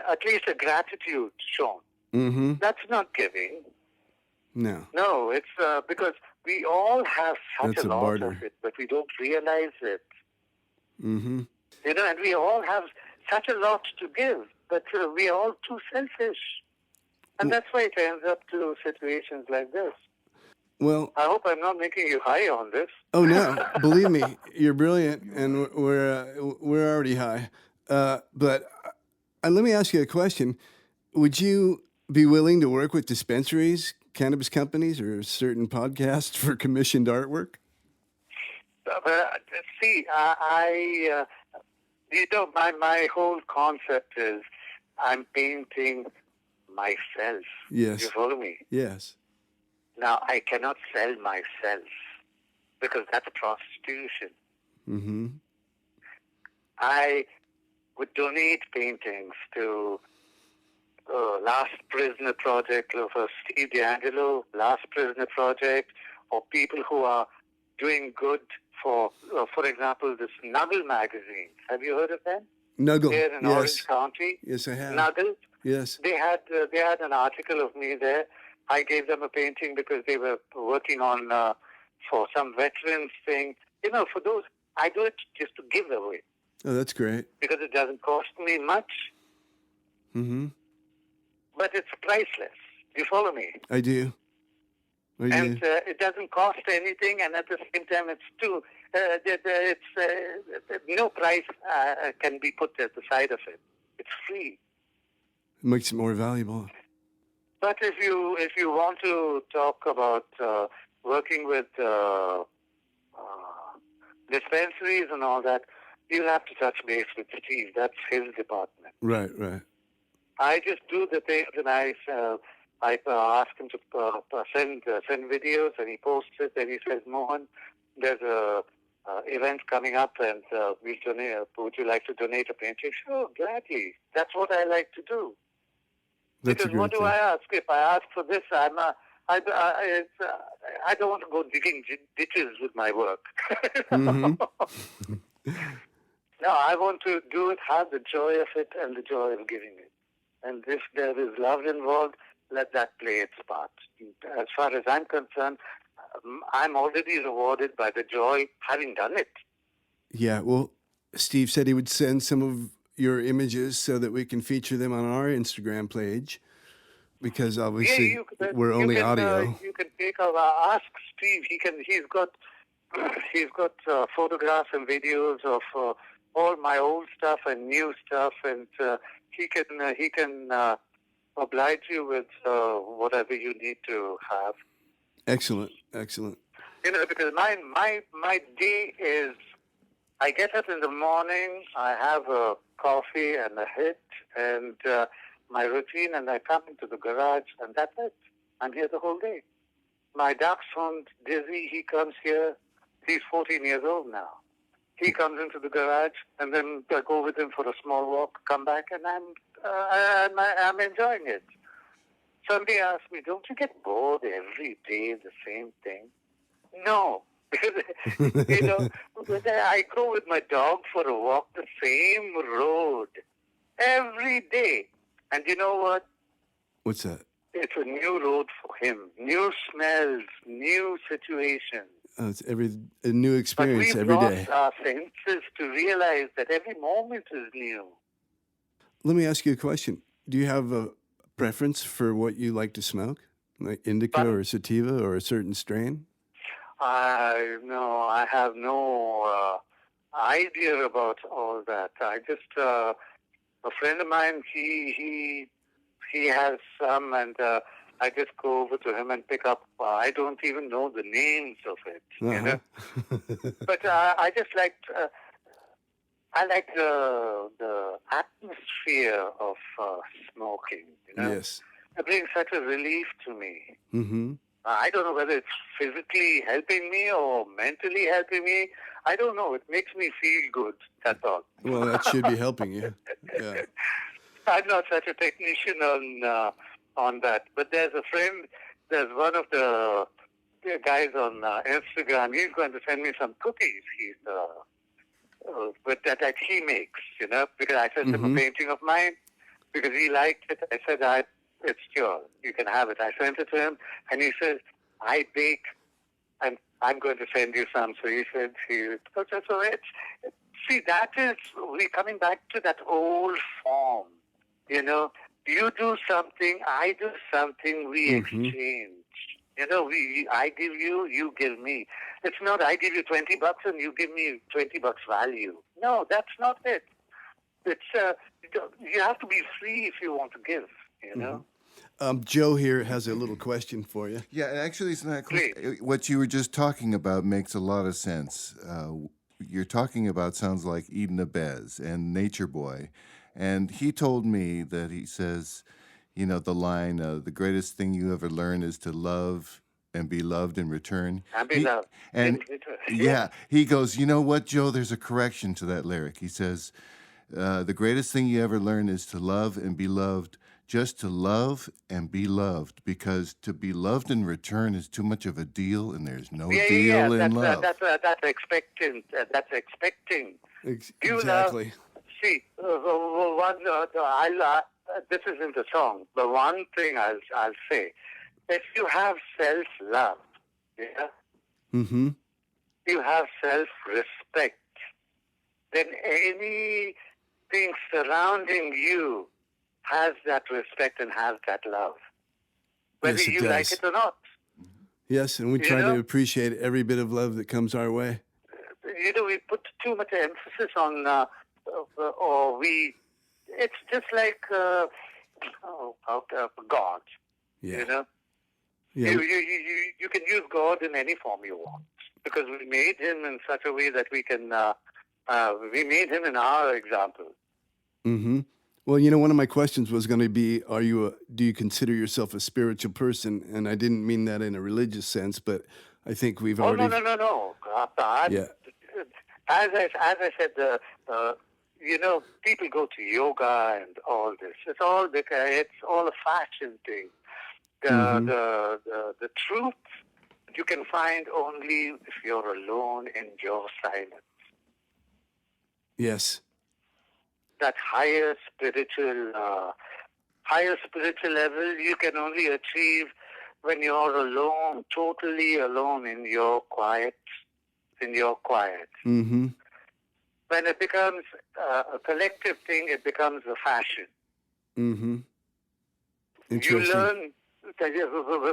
[SPEAKER 3] at least a gratitude shown.
[SPEAKER 1] Mm-hmm.
[SPEAKER 3] That's not giving.
[SPEAKER 1] No.
[SPEAKER 3] No, it's because we all have such
[SPEAKER 1] That's
[SPEAKER 3] a
[SPEAKER 1] a
[SPEAKER 3] lot
[SPEAKER 1] barter.
[SPEAKER 3] of it, but we don't realize it.
[SPEAKER 1] Mm-hmm.
[SPEAKER 3] And we all have such a lot to give, but we are all too selfish. And that's why it ends up to situations like this.
[SPEAKER 1] Well,
[SPEAKER 3] I hope I'm not making you high on this.
[SPEAKER 1] oh no, believe me, you're brilliant, and we're already high. But let me ask you a question: would you be willing to work with dispensaries, cannabis companies, or certain podcasts for commissioned artwork?
[SPEAKER 3] See, my whole concept is I'm painting myself.
[SPEAKER 1] Yes.
[SPEAKER 3] You follow me?
[SPEAKER 1] Yes.
[SPEAKER 3] Now, I cannot sell myself because that's prostitution.
[SPEAKER 1] Mm-hmm.
[SPEAKER 3] I would donate paintings to Last Prisoner Project of Steve D'Angelo, Last Prisoner Project, or people who are doing good for example, this Nuggle magazine. Have you heard of them?
[SPEAKER 1] Nuggle.
[SPEAKER 3] Here in
[SPEAKER 1] Yes.
[SPEAKER 3] Orange County.
[SPEAKER 1] Yes, I have.
[SPEAKER 3] Nuggle.
[SPEAKER 1] Yes.
[SPEAKER 3] They had an article of me there. I gave them a painting because they were working on for some veterans thing. For those, I do it just to give away
[SPEAKER 1] Oh, that's great.
[SPEAKER 3] because it doesn't cost me much,
[SPEAKER 1] Mm-hmm.
[SPEAKER 3] but it's priceless. You follow me?
[SPEAKER 1] I do. I do.
[SPEAKER 3] And it doesn't cost anything, and at the same time, it's too. No price can be put at the side of it. It's free.
[SPEAKER 1] It makes it more valuable.
[SPEAKER 3] But if you want to talk about working with dispensaries and all that, you'll have to touch base with Steve. That's his department.
[SPEAKER 1] Right. Right.
[SPEAKER 3] I just do the things, and I ask him to send videos, and he posts it, and he says, Mohan, there's a event coming up, and we'll donate. Would you like to donate a painting? Sure, gladly. That's what I like to do.
[SPEAKER 1] That's
[SPEAKER 3] Because
[SPEAKER 1] a great
[SPEAKER 3] what do
[SPEAKER 1] thing.
[SPEAKER 3] I ask? If I ask for this, I don't want to go digging ditches with my work.
[SPEAKER 1] Mhm.
[SPEAKER 3] No, I want to do it, have the joy of it, and the joy of giving it. And if there is love involved, let that play its part. As far as I'm concerned, I'm already rewarded by the joy having done it.
[SPEAKER 1] Yeah, well, Steve said he would send some of your images so that we can feature them on our Instagram page, because
[SPEAKER 3] Yeah,
[SPEAKER 1] obviously we're only audio.
[SPEAKER 3] you can take ask Steve. He's got photographs and videos of all my old stuff and new stuff, and he can oblige you with whatever you need to have.
[SPEAKER 1] Excellent, excellent.
[SPEAKER 3] Because my day is, I get up in the morning, I have a coffee and a hit, and my routine, and I come into the garage, and that's it. I'm here the whole day. My dark son, Dizzy, he comes here. He's 14 years old now. He comes into the garage, and then I go with him for a small walk, come back, and I'm enjoying it. Somebody asked me, don't you get bored every day, the same thing? No. I go with my dog for a walk the same road every day. And you know what?
[SPEAKER 1] What's that?
[SPEAKER 3] It's a new road for him. New smells, new situations.
[SPEAKER 1] It's a new
[SPEAKER 3] But
[SPEAKER 1] experience
[SPEAKER 3] we've
[SPEAKER 1] every
[SPEAKER 3] lost
[SPEAKER 1] day.
[SPEAKER 3] our senses to realize that every moment is new.
[SPEAKER 1] Let me ask you a question. Do you have a preference for what you like to smoke? Like indica
[SPEAKER 3] Pardon?
[SPEAKER 1] or sativa or a certain strain?
[SPEAKER 3] No, I have no idea about all that. I just a friend of mine, he has some, and I just go over to him and pick up. I don't even know the names of it, you know. But I just liked. I like the atmosphere of smoking. You know,
[SPEAKER 1] Yes.
[SPEAKER 3] it brings such a relief to me.
[SPEAKER 1] Mm-hmm.
[SPEAKER 3] I don't know whether it's physically helping me or mentally helping me. I don't know. It makes me feel good. That's all.
[SPEAKER 1] Well, that should be helping you. Yeah.
[SPEAKER 3] I'm not such a technician on that. But there's a friend. There's one of the guys on Instagram. He's going to send me some cookies. He's but that he makes. Because I sent him a painting of mine because he liked it. I said, it's yours. You can have it. I sent it to him, and he said, I bake, and I'm going to send you some. So he said, see, that is, we're coming back to that old form. You do something, I do something, we exchange. I give you, you give me. It's not I give you $20 and you give me $20 value. No, that's not it. It's you have to be free if you want to give.
[SPEAKER 1] Joe here has a little question for you.
[SPEAKER 2] Yeah, actually, it's not. What you were just talking about makes a lot of sense. You're talking about sounds like Eden Abez and Nature Boy, and he told me that he says, the line, "The greatest thing you ever learn is to love and be loved in return."
[SPEAKER 3] And be loved.
[SPEAKER 2] And yeah, he goes, you know what, Joe? There's a correction to that lyric. He says, "The greatest thing you ever learn is to love and be loved." Just to love and be loved, because to be loved in return is too much of a deal, and there's no deal in love.
[SPEAKER 3] That's expecting. That's expecting.
[SPEAKER 1] Exactly.
[SPEAKER 3] See, this is in the song. The one thing I'll say, if you have self-love, you have self-respect, then anything surrounding you has that respect and has that love, whether
[SPEAKER 1] Yes, it
[SPEAKER 3] you
[SPEAKER 1] does.
[SPEAKER 3] like it or not.
[SPEAKER 1] Yes, and we try to appreciate every bit of love that comes our way.
[SPEAKER 3] We put too much emphasis on, it's just like God.
[SPEAKER 1] Yeah.
[SPEAKER 3] Yeah. You can use God in any form you want, because we made him in such a way that we can. We made him in our example.
[SPEAKER 1] Mm-hmm. Well, one of my questions was going to be, do you consider yourself a spiritual person? And I didn't mean that in a religious sense, but I think we've already...
[SPEAKER 3] Oh, no.
[SPEAKER 1] Yeah.
[SPEAKER 3] As I said, people go to yoga and all this. It's all a fashion thing. The truth you can find only if you're alone in your silence.
[SPEAKER 1] Yes.
[SPEAKER 3] That higher spiritual level you can only achieve when you're alone, totally alone in your quiet,
[SPEAKER 1] Mm-hmm.
[SPEAKER 3] When it becomes a collective thing, it becomes a fashion.
[SPEAKER 1] Mm-hmm.
[SPEAKER 3] You
[SPEAKER 1] Interesting.
[SPEAKER 3] learn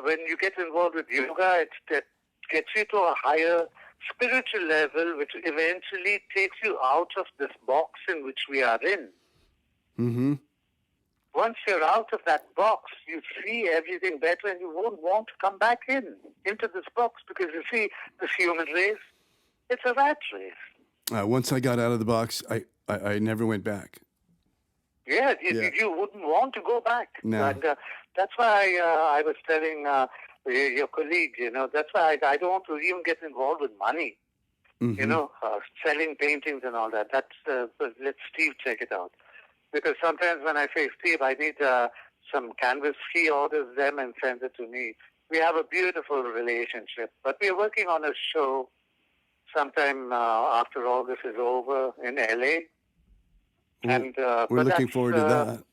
[SPEAKER 3] when you get involved with yoga, it gets you to a higher spiritual level, which eventually takes you out of this box in which we are in.
[SPEAKER 1] Mm-hmm.
[SPEAKER 3] Once you're out of that box, you see everything better, and you won't want to come back into this box, because you see, this human race, it's a rat race.
[SPEAKER 1] Once I got out of the box, I never went back.
[SPEAKER 3] Yeah,
[SPEAKER 1] Yeah.
[SPEAKER 3] you wouldn't want to go back.
[SPEAKER 1] No.
[SPEAKER 3] And that's why I was telling your colleague, that's why I don't want to even get involved with money,
[SPEAKER 1] Mm-hmm.
[SPEAKER 3] selling paintings and all that. Let Steve check it out. Because sometimes when I say, Steve, I need some canvas, he orders them and sends it to me. We have a beautiful relationship. But we're working on a show sometime after all this is over in LA. And
[SPEAKER 1] We're
[SPEAKER 3] but
[SPEAKER 1] looking
[SPEAKER 3] that's,
[SPEAKER 1] forward to that.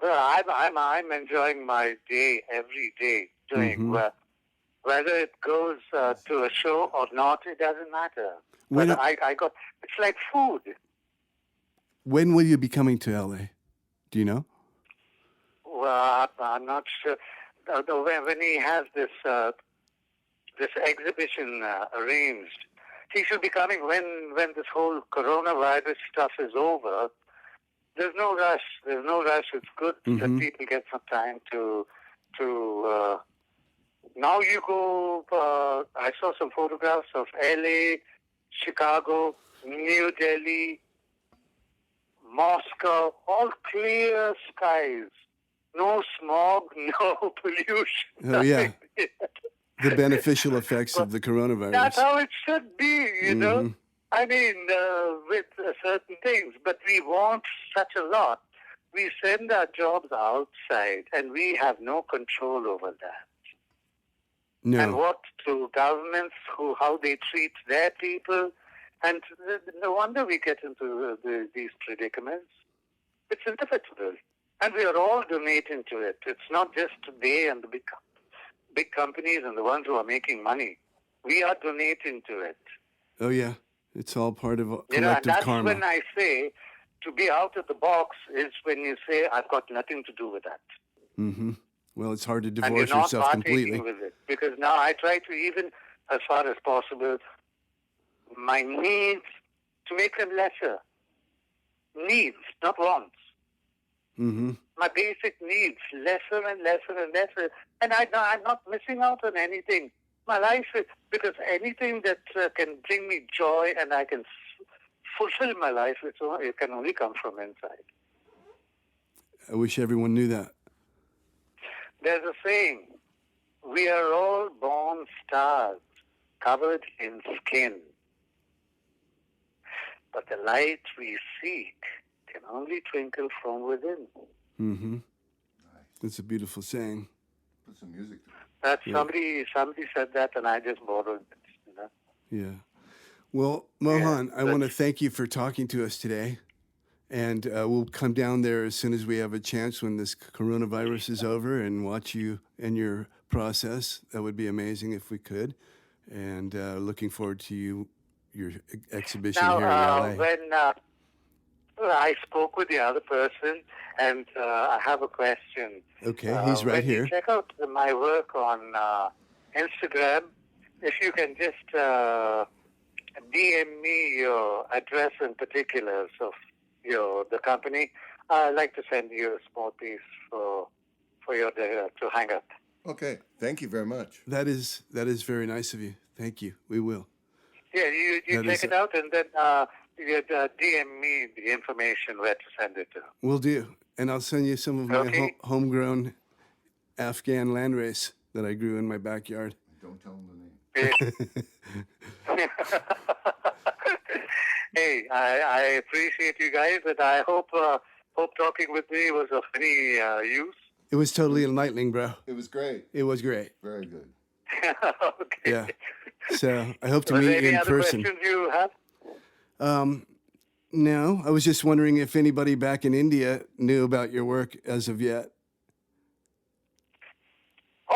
[SPEAKER 3] I'm enjoying my day every day doing
[SPEAKER 1] Mm-hmm.
[SPEAKER 3] whether it goes to a show or not, it doesn't matter.
[SPEAKER 1] When-
[SPEAKER 3] But it's like food.
[SPEAKER 1] When will you be coming to LA? Do you know?
[SPEAKER 3] Well, I'm not sure. When he has this exhibition arranged, he should be coming when this whole coronavirus stuff is over. There's no rush. It's good that people get some time to. Now you go. I saw some photographs of LA, Chicago, New Delhi, Moscow, all clear skies. No smog, no pollution.
[SPEAKER 1] Oh, yeah. The beneficial effects of the coronavirus.
[SPEAKER 3] That's how it should be, you know. I mean, with certain things, but we want such a lot. We send our jobs outside, and we have no control over that.
[SPEAKER 1] No.
[SPEAKER 3] And what to governments, how they treat their people, and no wonder we get into these predicaments. It's inevitable, and we are all donating to it. It's not just they and the big companies and the ones who are making money. We are donating to it.
[SPEAKER 1] Oh, yeah. It's all part of a
[SPEAKER 3] And
[SPEAKER 1] collective
[SPEAKER 3] that's
[SPEAKER 1] karma.
[SPEAKER 3] when I say to be out of the box is when you say, I've got nothing to do with that.
[SPEAKER 1] Mm-hmm. Well, it's hard to
[SPEAKER 3] And you're
[SPEAKER 1] divorce
[SPEAKER 3] not
[SPEAKER 1] yourself completely.
[SPEAKER 3] partaking with it. Because now I try to, even as far as possible, my needs, to make them lesser. Needs, not wants.
[SPEAKER 1] Mm-hmm.
[SPEAKER 3] My basic needs, lesser and lesser and lesser. And I'm not missing out on anything. My life is, because anything that can bring me joy and I can fulfill my life, it can only come from inside.
[SPEAKER 1] I wish everyone knew that.
[SPEAKER 3] There's a saying, we are all born stars covered in skin. But the light we seek can only twinkle from within.
[SPEAKER 1] Mm-hmm. That's a beautiful saying.
[SPEAKER 2] Put some music to it.
[SPEAKER 3] That's somebody said that, and I just borrowed it. You know?
[SPEAKER 1] Yeah. Well, Mohan,
[SPEAKER 3] Yeah,
[SPEAKER 1] I want to thank you for talking to us today. And we'll come down there as soon as we have a chance when this coronavirus is over and watch you and your process. That would be amazing if we could. And looking forward to your exhibition
[SPEAKER 3] Now,
[SPEAKER 1] here in LA.
[SPEAKER 3] when I spoke with the other person, and I have a question.
[SPEAKER 1] Okay, he's right
[SPEAKER 3] when
[SPEAKER 1] here.
[SPEAKER 3] You check out my work on Instagram. If you can just DM me your address and particulars of the company, I'd like to send you a small piece for your to hang up.
[SPEAKER 2] Okay, thank you very much.
[SPEAKER 1] That is very nice of you. Thank you. We will.
[SPEAKER 3] Yeah, you
[SPEAKER 1] That
[SPEAKER 3] check
[SPEAKER 1] is
[SPEAKER 3] it out, and then you DM me the information where to send it to.
[SPEAKER 1] We'll do. And I'll send you some of my
[SPEAKER 3] Okay.
[SPEAKER 1] homegrown Afghan landrace that I grew in my backyard.
[SPEAKER 2] Don't tell them the name.
[SPEAKER 3] Hey, I appreciate you guys, and I hope talking with me was of any use.
[SPEAKER 1] It was totally enlightening, bro.
[SPEAKER 2] It was great.
[SPEAKER 1] It was great.
[SPEAKER 2] Very good.
[SPEAKER 3] Okay.
[SPEAKER 1] Yeah. So I hope to
[SPEAKER 3] Was there
[SPEAKER 1] meet you
[SPEAKER 3] any
[SPEAKER 1] in
[SPEAKER 3] other
[SPEAKER 1] person.
[SPEAKER 3] questions you have?
[SPEAKER 1] No, I was just wondering if anybody back in India knew about your work as of yet.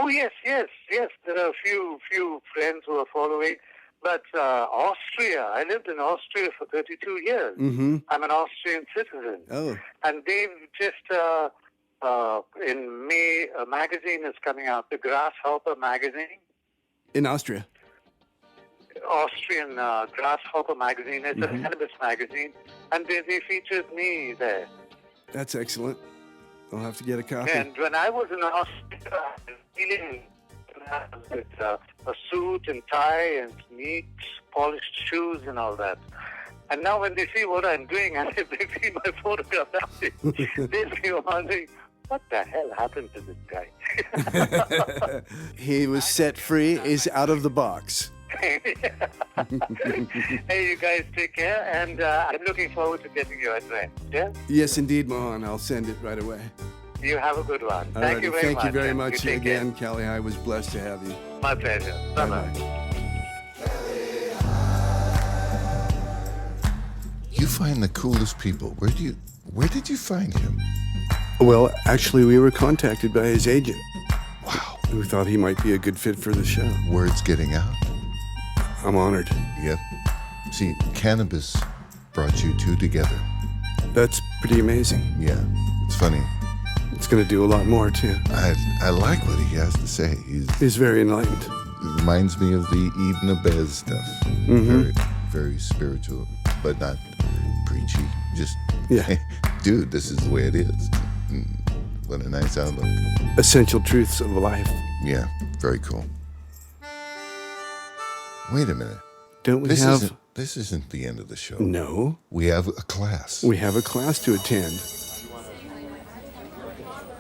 [SPEAKER 3] Oh, yes. There are a few friends who are following. But Austria, I lived in Austria for 32 years.
[SPEAKER 1] Mm-hmm.
[SPEAKER 3] I'm an Austrian citizen.
[SPEAKER 1] Oh.
[SPEAKER 3] And they've just, in May, a magazine is coming out, the Grasshopper magazine.
[SPEAKER 1] In Austria.
[SPEAKER 3] Austrian Grasshopper magazine. It's a cannabis magazine. And they featured me there.
[SPEAKER 1] That's excellent. I'll have to get a copy.
[SPEAKER 3] And when I was in Austria, I was dealing with a suit and tie and neat, polished shoes and all that. And now when they see what I'm doing and if they see my photograph, they'll be wondering, what the hell happened to this guy?
[SPEAKER 1] He was set free, is out of the box.
[SPEAKER 3] Hey, you guys take care, and I'm looking forward to getting your address. Yeah?
[SPEAKER 1] Yes, indeed, Mohan. I'll send it right away.
[SPEAKER 3] You have a good one.
[SPEAKER 1] Alrighty,
[SPEAKER 3] Thank you very much.
[SPEAKER 1] Thank you very
[SPEAKER 3] and
[SPEAKER 1] much
[SPEAKER 3] you take
[SPEAKER 1] again.
[SPEAKER 3] care.
[SPEAKER 1] Cali High was blessed to have you.
[SPEAKER 3] My pleasure. Bye-bye.
[SPEAKER 2] You find the coolest people. Where did you find him?
[SPEAKER 1] Well, actually, we were contacted by his agent.
[SPEAKER 2] Wow.
[SPEAKER 1] We thought he might be a good fit for the show.
[SPEAKER 2] Word's getting out.
[SPEAKER 1] I'm honored.
[SPEAKER 2] Yep. See, cannabis brought you two together.
[SPEAKER 1] That's pretty amazing.
[SPEAKER 2] Yeah. It's funny.
[SPEAKER 1] It's going to do a lot more, too.
[SPEAKER 2] I like what he has to say.
[SPEAKER 1] He's very enlightened.
[SPEAKER 2] It reminds me of the Eden of Bez stuff. Very, very spiritual, but not preachy. Just,
[SPEAKER 1] Yeah.
[SPEAKER 2] dude, this is the way it is. What a nice outlook.
[SPEAKER 1] Essential truths of life.
[SPEAKER 2] Yeah, very cool. Wait a minute.
[SPEAKER 1] Don't we
[SPEAKER 2] This isn't the end of the show.
[SPEAKER 1] No.
[SPEAKER 2] We have a class.
[SPEAKER 1] We have a class to attend.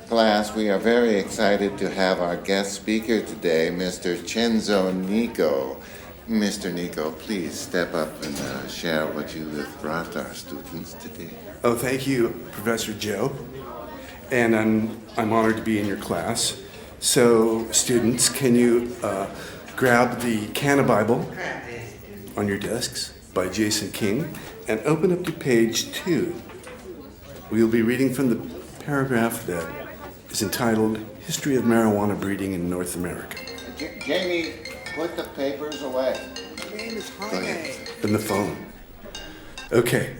[SPEAKER 4] Class, we are very excited to have our guest speaker today, Mr. Chenzo Nico. Mr. Nico, please step up and share what you have brought our students today.
[SPEAKER 1] Oh, thank you, Professor Joe. And I'm honored to be in your class. So, students, can you grab the Canna Bible on your desks by Jason King and open up to page 2. We'll be reading from the paragraph that is entitled History of Marijuana Breeding in North America.
[SPEAKER 4] Jamie, put the papers away.
[SPEAKER 2] Go ahead.
[SPEAKER 1] And the phone. Okay.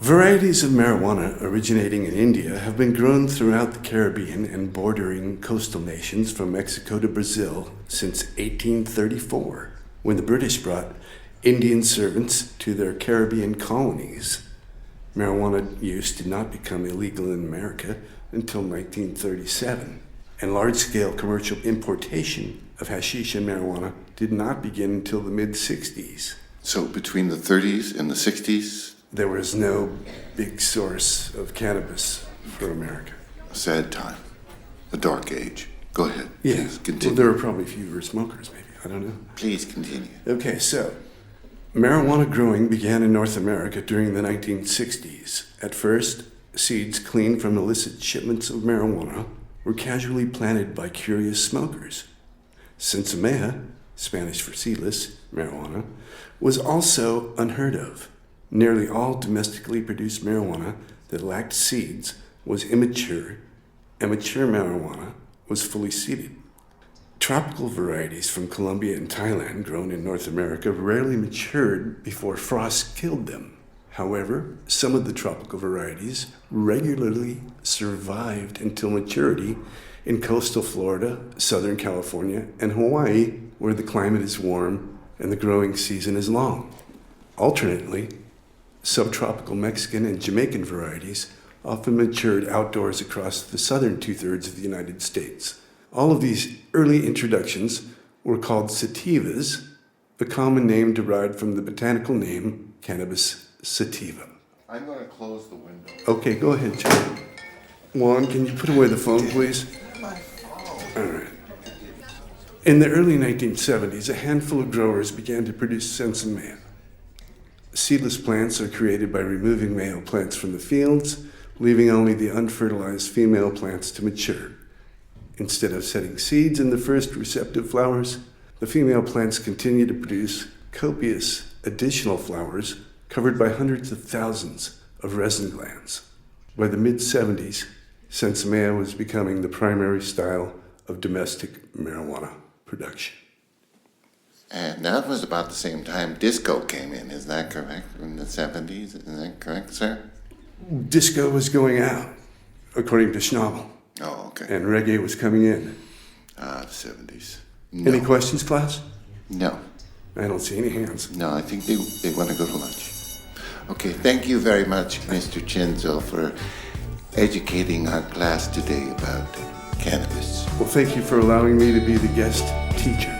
[SPEAKER 1] Varieties of marijuana originating in India have been grown throughout the Caribbean and bordering coastal nations from Mexico to Brazil since 1834, when the British brought Indian servants to their Caribbean colonies. Marijuana use did not become illegal in America until 1937, and large-scale commercial importation of hashish and marijuana did not begin until the mid-60s.
[SPEAKER 2] So between the 30s and the 60s,
[SPEAKER 1] There was no big source of cannabis for America.
[SPEAKER 2] a sad time, a dark age. Go ahead.
[SPEAKER 1] Yeah,
[SPEAKER 2] Please
[SPEAKER 1] well,
[SPEAKER 2] continue.
[SPEAKER 1] there were probably fewer smokers, maybe. I don't know.
[SPEAKER 4] Please continue.
[SPEAKER 1] Okay, so marijuana growing began in North America during the 1960s. At first, seeds cleaned from illicit shipments of marijuana were casually planted by curious smokers. Sinsemilla, Spanish for seedless marijuana, was also unheard of. Nearly all domestically produced marijuana that lacked seeds was immature, and mature marijuana was fully seeded. Tropical varieties from Colombia and Thailand grown in North America rarely matured before frost killed them. However, some of the tropical varieties regularly survived until maturity in coastal Florida, Southern California, and Hawaii, where the climate is warm and the growing season is long. Alternately, subtropical Mexican and Jamaican varieties often matured outdoors across the southern two-thirds of the United States. All of these early introductions were called sativas, a common name derived from the botanical name Cannabis sativa.
[SPEAKER 4] I'm going to close the window.
[SPEAKER 1] Okay, go ahead, John. Juan, can you put away the phone, please? All right. In the early 1970s, a handful of growers began to produce sinsemilla. Seedless plants are created by removing male plants from the fields, leaving only the unfertilized female plants to mature. Instead of setting seeds in the first receptive flowers, the female plants continue to produce copious additional flowers covered by hundreds of thousands of resin glands. By the mid-70s, sinsemilla was becoming the primary style of domestic marijuana production.
[SPEAKER 4] And that was about the same time disco came in, is that correct? In the 70s, is that correct, sir?
[SPEAKER 1] Disco was going out, according to Schnabel,
[SPEAKER 4] Oh, okay.
[SPEAKER 1] and reggae was coming in.
[SPEAKER 4] The 70s.
[SPEAKER 1] Any questions, class?
[SPEAKER 4] No.
[SPEAKER 1] I don't see any hands.
[SPEAKER 4] No, I think they want to go to lunch. Okay, thank you very much, Mr. Chenzo, for educating our class today about cannabis.
[SPEAKER 1] Well, thank you for allowing me to be the guest teacher.